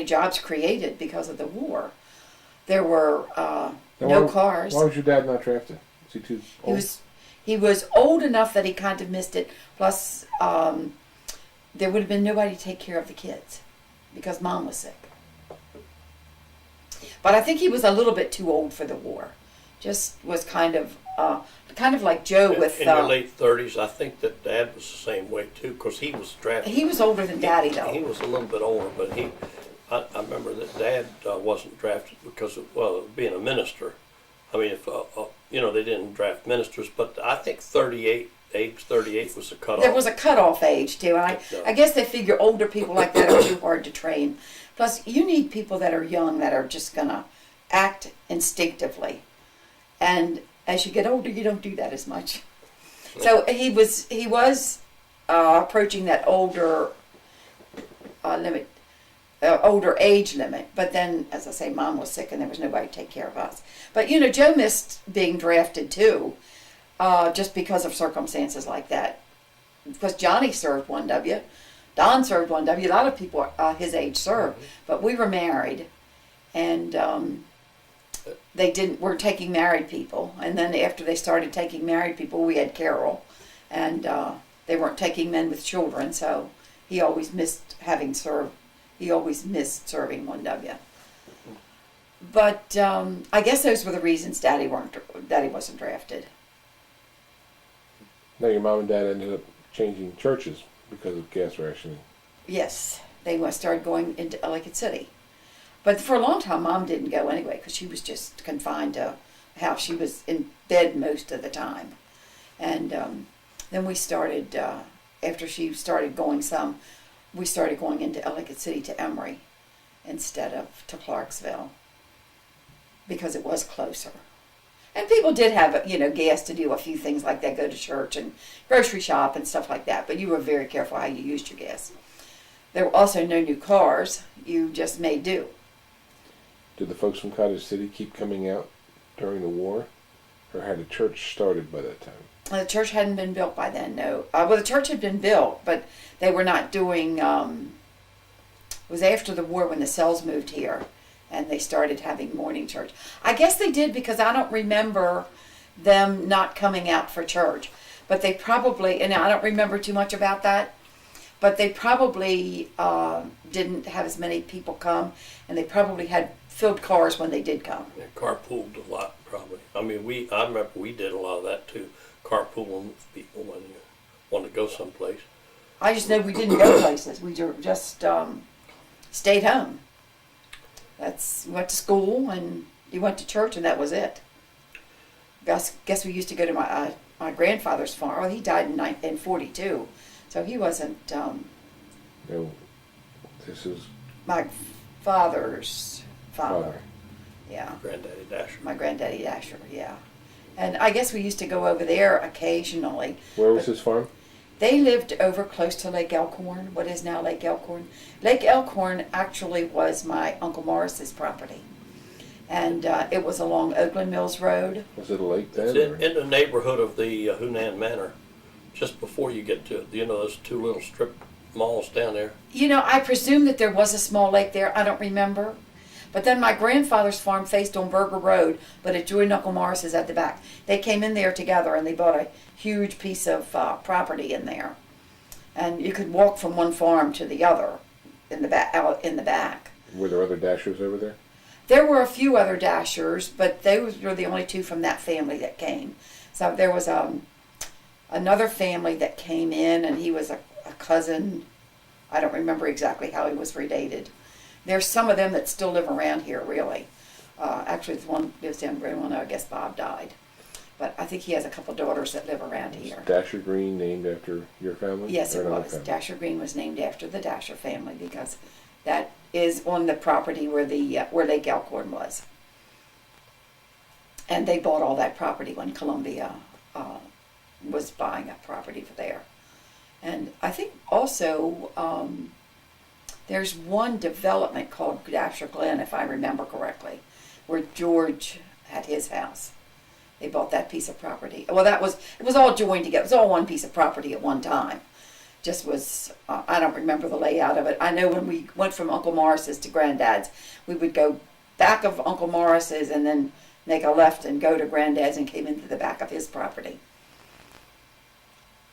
jobs created because of the war. There were no cars. Why was your dad not drafted? Was he too old? He was old enough that he kind of missed it. Plus, there would have been nobody to take care of the kids because Mom was sick. But I think he was a little bit too old for the war. Just was kind of like Joe with... In the late 30s, I think that Dad was the same way too, because he was drafted. He was older than Daddy, though. He was a little bit older, but I remember that Dad wasn't drafted because of being a minister. If they didn't draft ministers, but I think age 38 was the cutoff. There was a cutoff age too, and I guess they figure older people like that are too hard to train. Plus, you need people that are young that are just gonna act instinctively, and as you get older, you don't do that as much. So he was approaching that older limit. Older age limit, but then, as I say, Mom was sick and there was nobody to take care of us. But Joe missed being drafted too, just because of circumstances like that. Because Johnny served 1W, Don served 1W. A lot of people his age served, but we were married, and they weren't taking married people. And then after they started taking married people, we had Carol, and they weren't taking men with children. So he always missed having served. He always missed serving 1W. But I guess those were the reasons Daddy wasn't drafted. Now your mom and dad ended up changing churches because of gas rationing. Yes, they started going into Ellicott City. But for a long time, Mom didn't go anyway because she was just confined to how she was in bed most of the time. And then we started, after she started going some, we started going into Ellicott City to Emory instead of to Clarksville because it was closer. And people did have, gas to do a few things like that, go to church and grocery shop and stuff like that, but you were very careful how you used your gas. There were also no new cars. You just made do. Did the folks from Cottage City keep coming out during the war? Or had a church started by that time? The church hadn't been built by then, no. Well, the church had been built, but they were not doing, it was after the war when the Sells moved here, and they started having morning church. I guess they did because I don't remember them not coming out for church. But they probably, and I don't remember too much about that, but they probably didn't have as many people come, and they probably had filled cars when they did come. Yeah, carpooled a lot, probably. I remember we did a lot of that too, carpooling with people when you wanted to go someplace. I just know we didn't go places. We just stayed home. You went to school and you went to church, and that was it. Guess we used to go to my grandfather's farm. Well, he died in 1942, so he wasn't. No, this is My father's father. Yeah. Granddaddy Dasher. My granddaddy Dasher, yeah. And I guess we used to go over there occasionally. Where was his farm? They lived over close to Lake Elkhorn, what is now Lake Elkhorn. Lake Elkhorn actually was my Uncle Morris's property. And it was along Oakland Mills Road. Was it a lake then? It's in the neighborhood of the Hunan Manor, just before you get to those two little strip malls down there. I presume that there was a small lake there. I don't remember. But then my grandfather's farm faced on Burger Road, but it joined Uncle Morris's at the back. They came in there together and they bought a huge piece of property in there. And you could walk from one farm to the other out in the back. Were there other Dashers over there? There were a few other Dashers, but those were the only two from that family that came. So there was another family that came in, and he was a cousin. I don't remember exactly how he was related. There's some of them that still live around here, really. Actually, the one lives down Greenville. I guess Bob died. But I think he has a couple daughters that live around here. Was Dasher Green named after your family? Yes, or it another was. family? Dasher Green was named after the Dasher family because that is on the property where where Lake Elkhorn was. And they bought all that property when Columbia was buying a property for there. And I think also there's one development called Dasher Glen, if I remember correctly, where George had his house. They bought that piece of property. Well, it was all joined together. It was all one piece of property at one time. Just was, I don't remember the layout of it. I know when we went from Uncle Morris's to Granddad's, we would go back of Uncle Morris's and then make a left and go to Granddad's and came into the back of his property.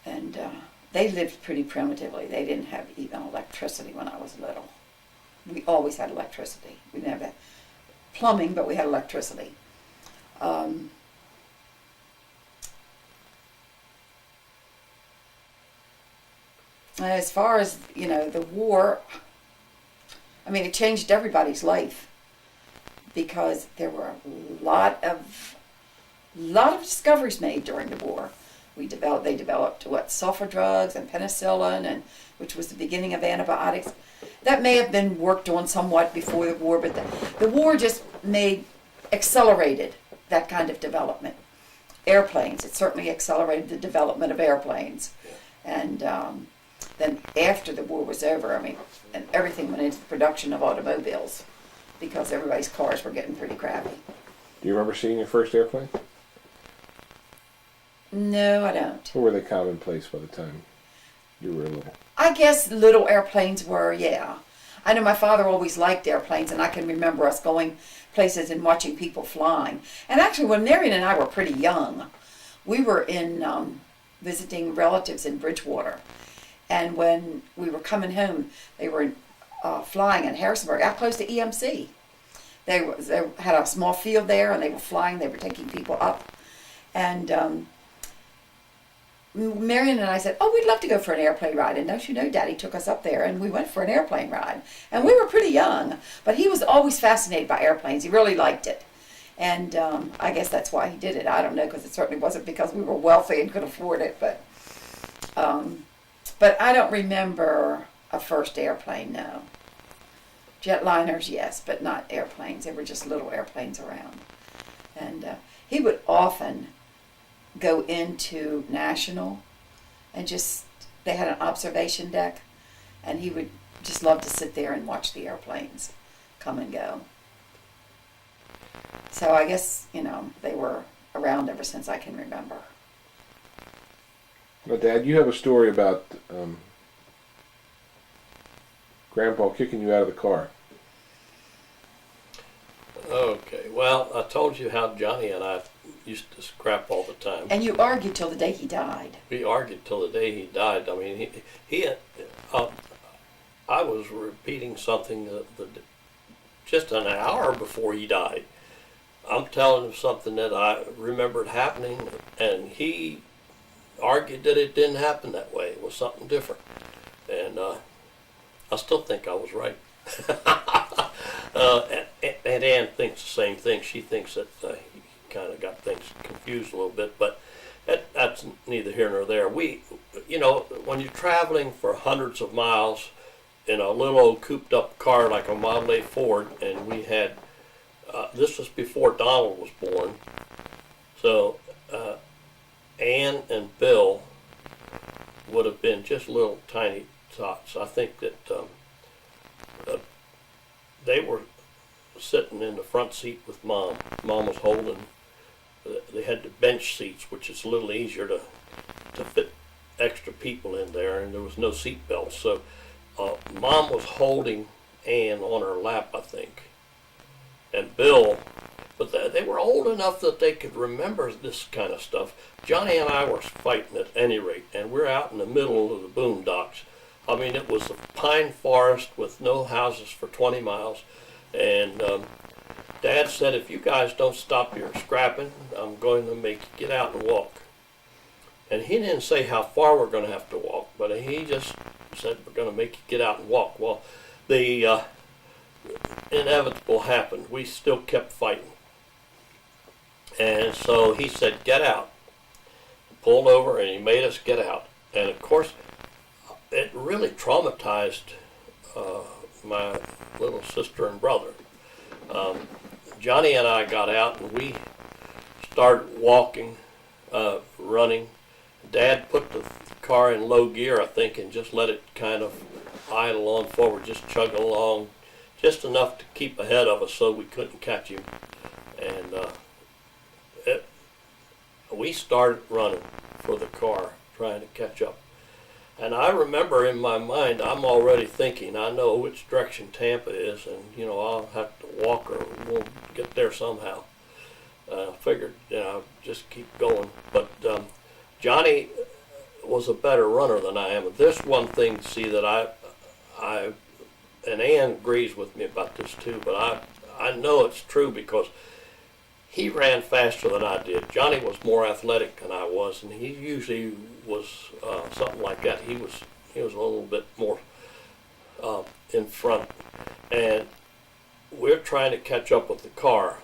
And they lived pretty primitively. They didn't have even electricity when I was little. We always had electricity. We didn't have plumbing, but we had electricity. As far as, the war, I mean, it changed everybody's life because there were a lot of discoveries made during the war. They developed sulfur drugs and penicillin, which was the beginning of antibiotics. That may have been worked on somewhat before the war, but the war just accelerated that kind of development. Airplanes, it certainly accelerated the development of airplanes. And then after the war was over, and everything went into the production of automobiles because everybody's cars were getting pretty crappy. Do you remember seeing your first airplane? No, I don't. Or were they commonplace by the time you were little? I guess little airplanes were, yeah. I know my father always liked airplanes, and I can remember us going places and watching people flying. And actually, when Marion and I were pretty young, we were visiting relatives in Bridgewater. And when we were coming home, they were flying in Harrisonburg, out close to EMC. They had a small field there, and they were flying. They were taking people up. And Marion and I said, "Oh, we'd love to go for an airplane ride." And don't you know, Daddy took us up there, and we went for an airplane ride. And we were pretty young, but he was always fascinated by airplanes. He really liked it. And I guess that's why he did it. I don't know, because it certainly wasn't because we were wealthy and could afford it. But I don't remember a first airplane, no. Jetliners, yes, but not airplanes. They were just little airplanes around. And he would often go into National and they had an observation deck, and he would just love to sit there and watch the airplanes come and go. So I guess, they were around ever since I can remember. Now, Dad, you have a story about Grandpa kicking you out of the car. Okay, well, I told you how Johnny and I used to scrap all the time. And you argued till the day he died. We argued till the day he died. I mean, I was repeating something just an hour before he died. I'm telling him something that I remembered happening, and he argued that it didn't happen that way. It was something different. And I still think I was right. And Ann thinks the same thing. She thinks that he kind of got things confused a little bit, but that's neither here nor there. When you're traveling for hundreds of miles in a little old cooped up car like a Model A Ford, and we had, this was before Donald was born, so Ann and Bill would have been just little tiny tots. I think that they were sitting in the front seat with Mom. Mom was holding, they had the bench seats, which is a little easier to fit extra people in there, and there was no seat belts. So Mom was holding Ann on her lap, I think. And Bill, but they were old enough that they could remember this kind of stuff. Johnny and I were fighting at any rate, and we're out in the middle of the boondocks. I mean, it was a pine forest with no houses for 20 miles. And Dad said, if you guys don't stop your scrapping, I'm going to make you get out and walk. And he didn't say how far we're going to have to walk, but he just said, we're going to make you get out and walk. Well, the inevitable happened. We still kept fighting. And so he said, get out. Pulled over, and he made us get out. And of course, it really traumatized my little sister and brother. Johnny and I got out, and we started walking, running. Dad put the car in low gear, I think, and just let it kind of idle on forward, just chug along, just enough to keep ahead of us so we couldn't catch him. And we started running for the car, trying to catch up. And I remember in my mind, I'm already thinking, I know which direction Tampa is, and I'll have to walk or we'll get there somehow. I figured, just keep going. But Johnny was a better runner than I am. This one thing, see, that I and Ann agrees with me about this too, but I know it's true because he ran faster than I did. Johnny was more athletic than I was, and he usually was something like that. He was a little bit more in front, and we're trying to catch up with the car.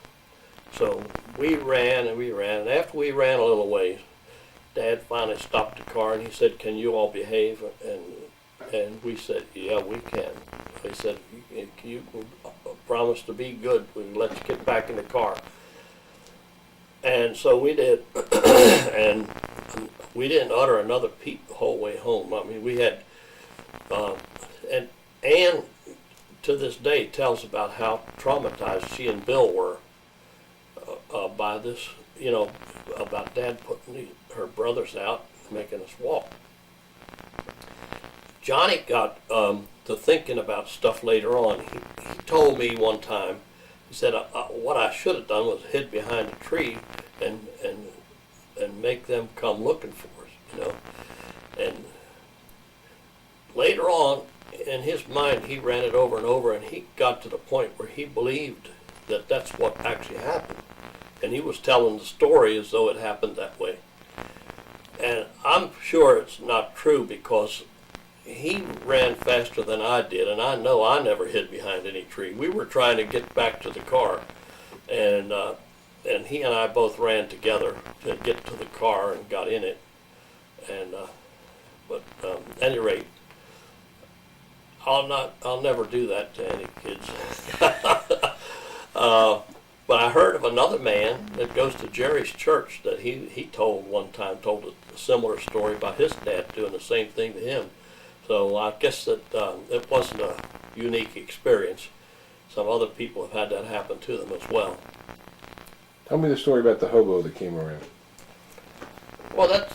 So we ran and we ran, and after we ran a little ways, Dad finally stopped the car and he said, "Can you all behave?" And we said, "Yeah, we can." He said, "You promise to be good. We'll let you get back in the car." And so we did, and we didn't utter another peep the whole way home. I mean, we had, and Ann to this day tells about how traumatized she and Bill were by this, about Dad putting her brothers out, making us walk. Johnny got to thinking about stuff later on. He told me one time, he said, what I should have done was hid behind a tree and make them come looking for us, And later on, in his mind, he ran it over and over, and he got to the point where he believed that that's what actually happened. And he was telling the story as though it happened that way. And I'm sure it's not true because he ran faster than I did, and I know I never hid behind any tree. We were trying to get back to the car, and he and I both ran together to get to the car and got in it. And at any rate, I'll never do that to any kids. But I heard of another man that goes to Jerry's church that he told a similar story about his dad doing the same thing to him. So I guess that it wasn't a unique experience. Some other people have had that happen to them as well. Tell me the story about the hobo that came around. Well, that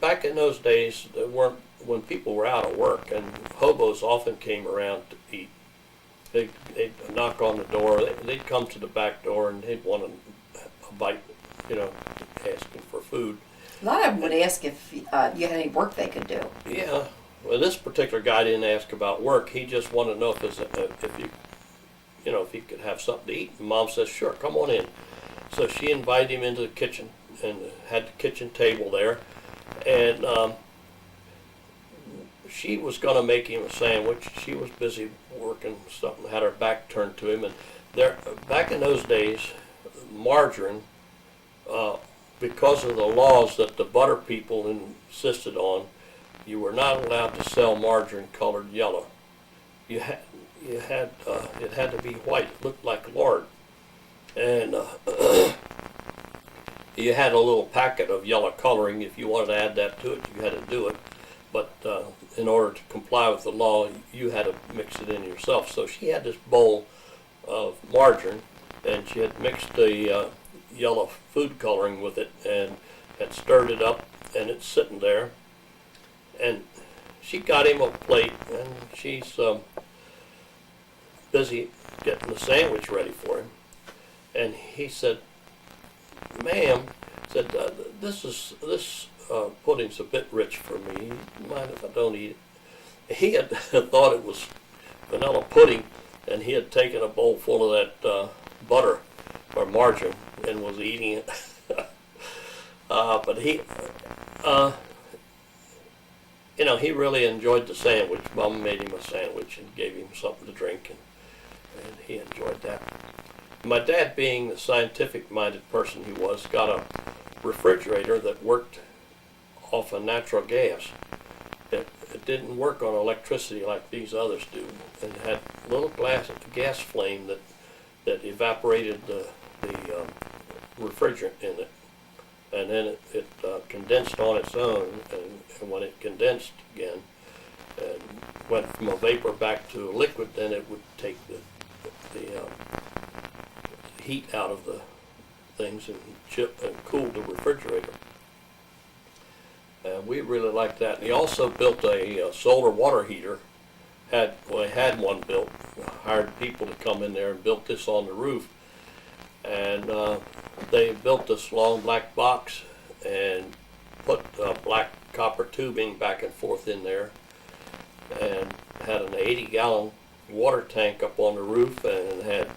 back in those days, there weren't, when people were out of work, and hobos often came around to eat. They'd knock on the door. They'd come to the back door, and they'd want a bite, asking for food. A lot of them would ask if you had any work they could do. Yeah. Well, this particular guy didn't ask about work. He just wanted to know if he could have something to eat. And Mom says, "Sure, come on in." So she invited him into the kitchen and had the kitchen table there, and she was going to make him a sandwich. She was busy working something, had her back turned to him, and back in those days, margarine, because of the laws that the butter people insisted on, you were not allowed to sell margarine colored yellow. It had to be white. It looked like lard. And you had a little packet of yellow coloring. If you wanted to add that to it, you had to do it. But in order to comply with the law, you had to mix it in yourself. So she had this bowl of margarine, and she had mixed the yellow food coloring with it and had stirred it up, and it's sitting there. And she got him a plate, and she's busy getting the sandwich ready for him. And he said, "Ma'am," said, this pudding's a bit rich for me. Mind if I don't eat it?" He had thought it was vanilla pudding, and he had taken a bowl full of that butter or margarine and was eating it. But he really enjoyed the sandwich. Mom made him a sandwich and gave him something to drink, and he enjoyed that. My dad, being the scientific-minded person he was, got a refrigerator that worked off of natural gas. It didn't work on electricity like these others do, and it had a little gas flame that evaporated the refrigerant in it, and then it condensed on its own, and when it condensed again and went from a vapor back to a liquid, then it would take the heat out of the things and cool the refrigerator. We really liked that. And he also built a solar water heater. He had one built. Hired people to come in there and built this on the roof. And they built this long black box and put black copper tubing back and forth in there, and had an 80-gallon water tank up on the roof, and had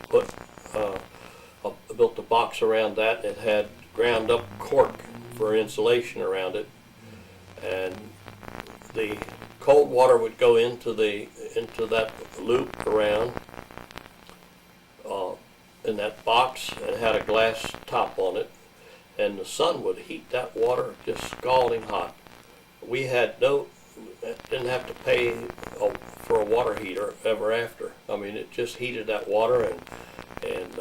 built a box around that, and it had ground up cork for insulation around it, and the cold water would go into that loop around in that box, and had a glass top on it, and the sun would heat that water just scalding hot. We didn't have to pay for a water heater ever after. I mean, it just heated that water, and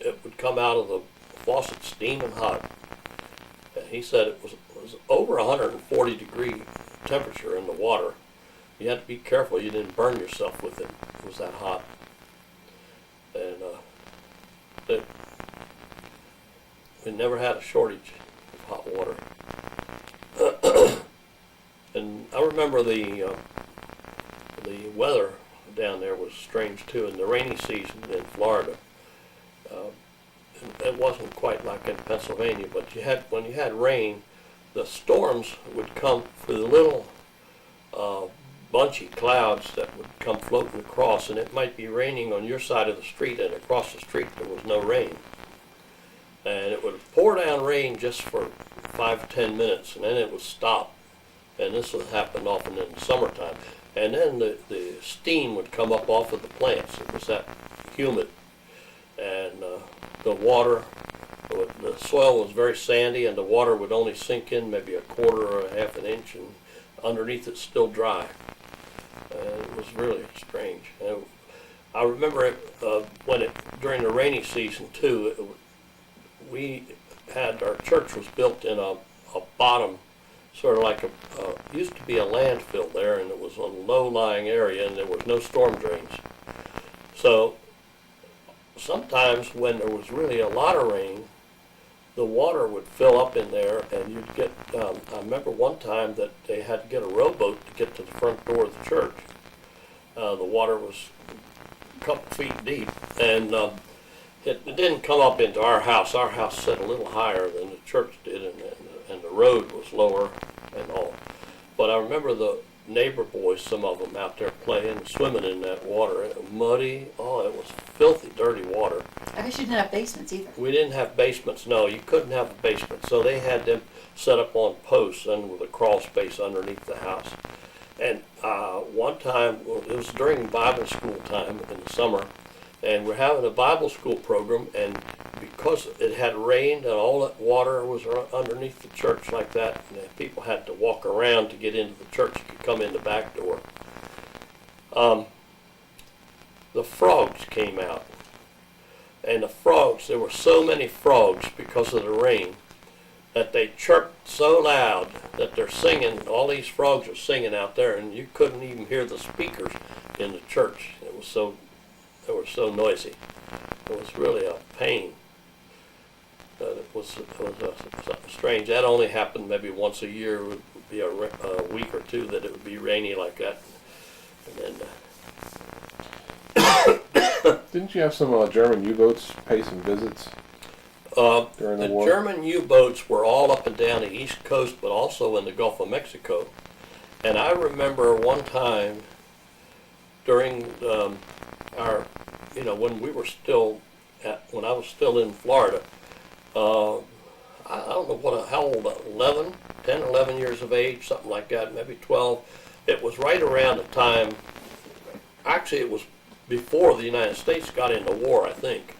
it would come out of the faucet steaming hot. And he said it was over 140 degree temperature in the water. You had to be careful you didn't burn yourself with it. It was that hot. And we never had a shortage of hot water. And I remember the weather down there was strange too. In the rainy season in Florida, it wasn't quite like in Pennsylvania, but when you had rain, the storms would come for the little bunchy clouds that would come floating across, and it might be raining on your side of the street, and across the street there was no rain. And it would pour down rain just for 5-10 minutes, and then it would stop. And this would happen often in the summertime. And then the steam would come up off of the plants. It was that humid. And the water, the soil was very sandy, and the water would only sink in maybe a quarter or a half an inch, and underneath it's still dry. It was really strange. And I remember it when it during the rainy season too. We had our church was built in a bottom, sort of like used to be a landfill there, and it was a low-lying area, and there was no storm drains. So sometimes when there was really a lot of rain, the water would fill up in there, and you'd get. I remember one time that they had to get a rowboat to get to the front door of the church. The water was a couple feet deep, and it didn't come up into our house. Our house set a little higher than the church did, and the road was lower and all. But I remember the neighbor boys, some of them out there playing, swimming in that water. It was muddy. Oh, it was filthy, dirty water. I guess you didn't have basements either. We didn't have basements. No, you couldn't have a basement. So they had them set up on posts and with a crawl space underneath the house. And one time, well, it was during Bible school time in the summer, and we're having a Bible school program, and because it had rained and all that water was underneath the church like that, and people had to walk around to get into the church. You could come in the back door. The frogs came out, and the frogs, there were so many frogs because of the rain that they chirped so loud that they're singing. All these frogs are singing out there, and you couldn't even hear the speakers in the church. They were so noisy. It was really a pain. It was strange. That only happened maybe once a year. It would be a week or two that it would be rainy like that. And then, Didn't you have some German U-boats pay some visits during the war? German U-boats were all up and down the East Coast, but also in the Gulf of Mexico. And I remember one time during when we were still when I was still in Florida, I don't know how old, 10, 11 years of age, something like that, maybe 12. It was right around the time, actually it was before the United States got into war, I think,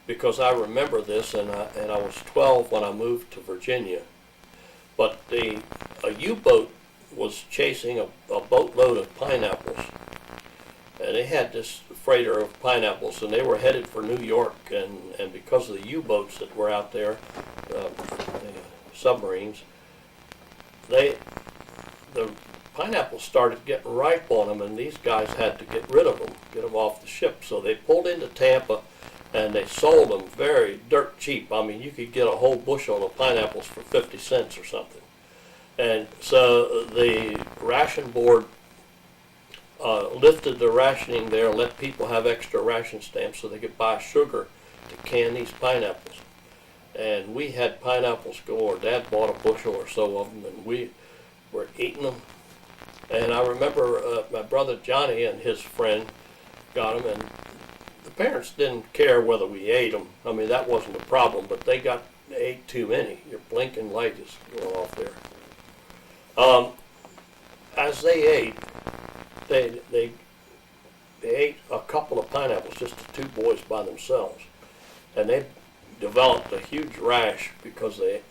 because I remember this, and I was 12 when I moved to Virginia. But a U-boat was chasing a boatload of pineapples, and they had this freighter of pineapples, and they were headed for New York, and because of the U-boats that were out there, submarines, the pineapples started getting ripe on them, and these guys had to get rid of them, get them off the ship. So they pulled into Tampa, and they sold them very dirt cheap. I mean, you could get a whole bushel of pineapples for 50 cents or something. And so the ration board lifted the rationing there and let people have extra ration stamps so they could buy sugar to can these pineapples. And we had pineapples galore. Dad bought a bushel or so of them, and we were eating them. And I remember my brother Johnny and his friend got them, and the parents didn't care whether we ate them. I mean, that wasn't a problem, but they ate too many. Your blinking light is going off there. As they ate, they ate a couple of pineapples, just the two boys by themselves, and they developed a huge rash because they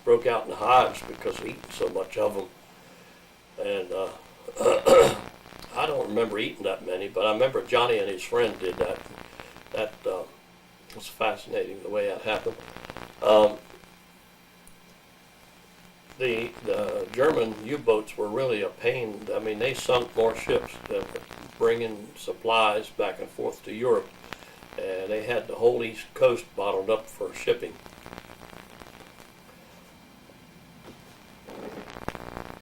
broke out in hives because of eating so much of them. And I don't remember eating that many, but I remember Johnny and his friend did that. That was fascinating the way that happened. The German U-boats were really a pain. I mean, they sunk more ships bringing supplies back and forth to Europe, and they had the whole East Coast bottled up for shipping.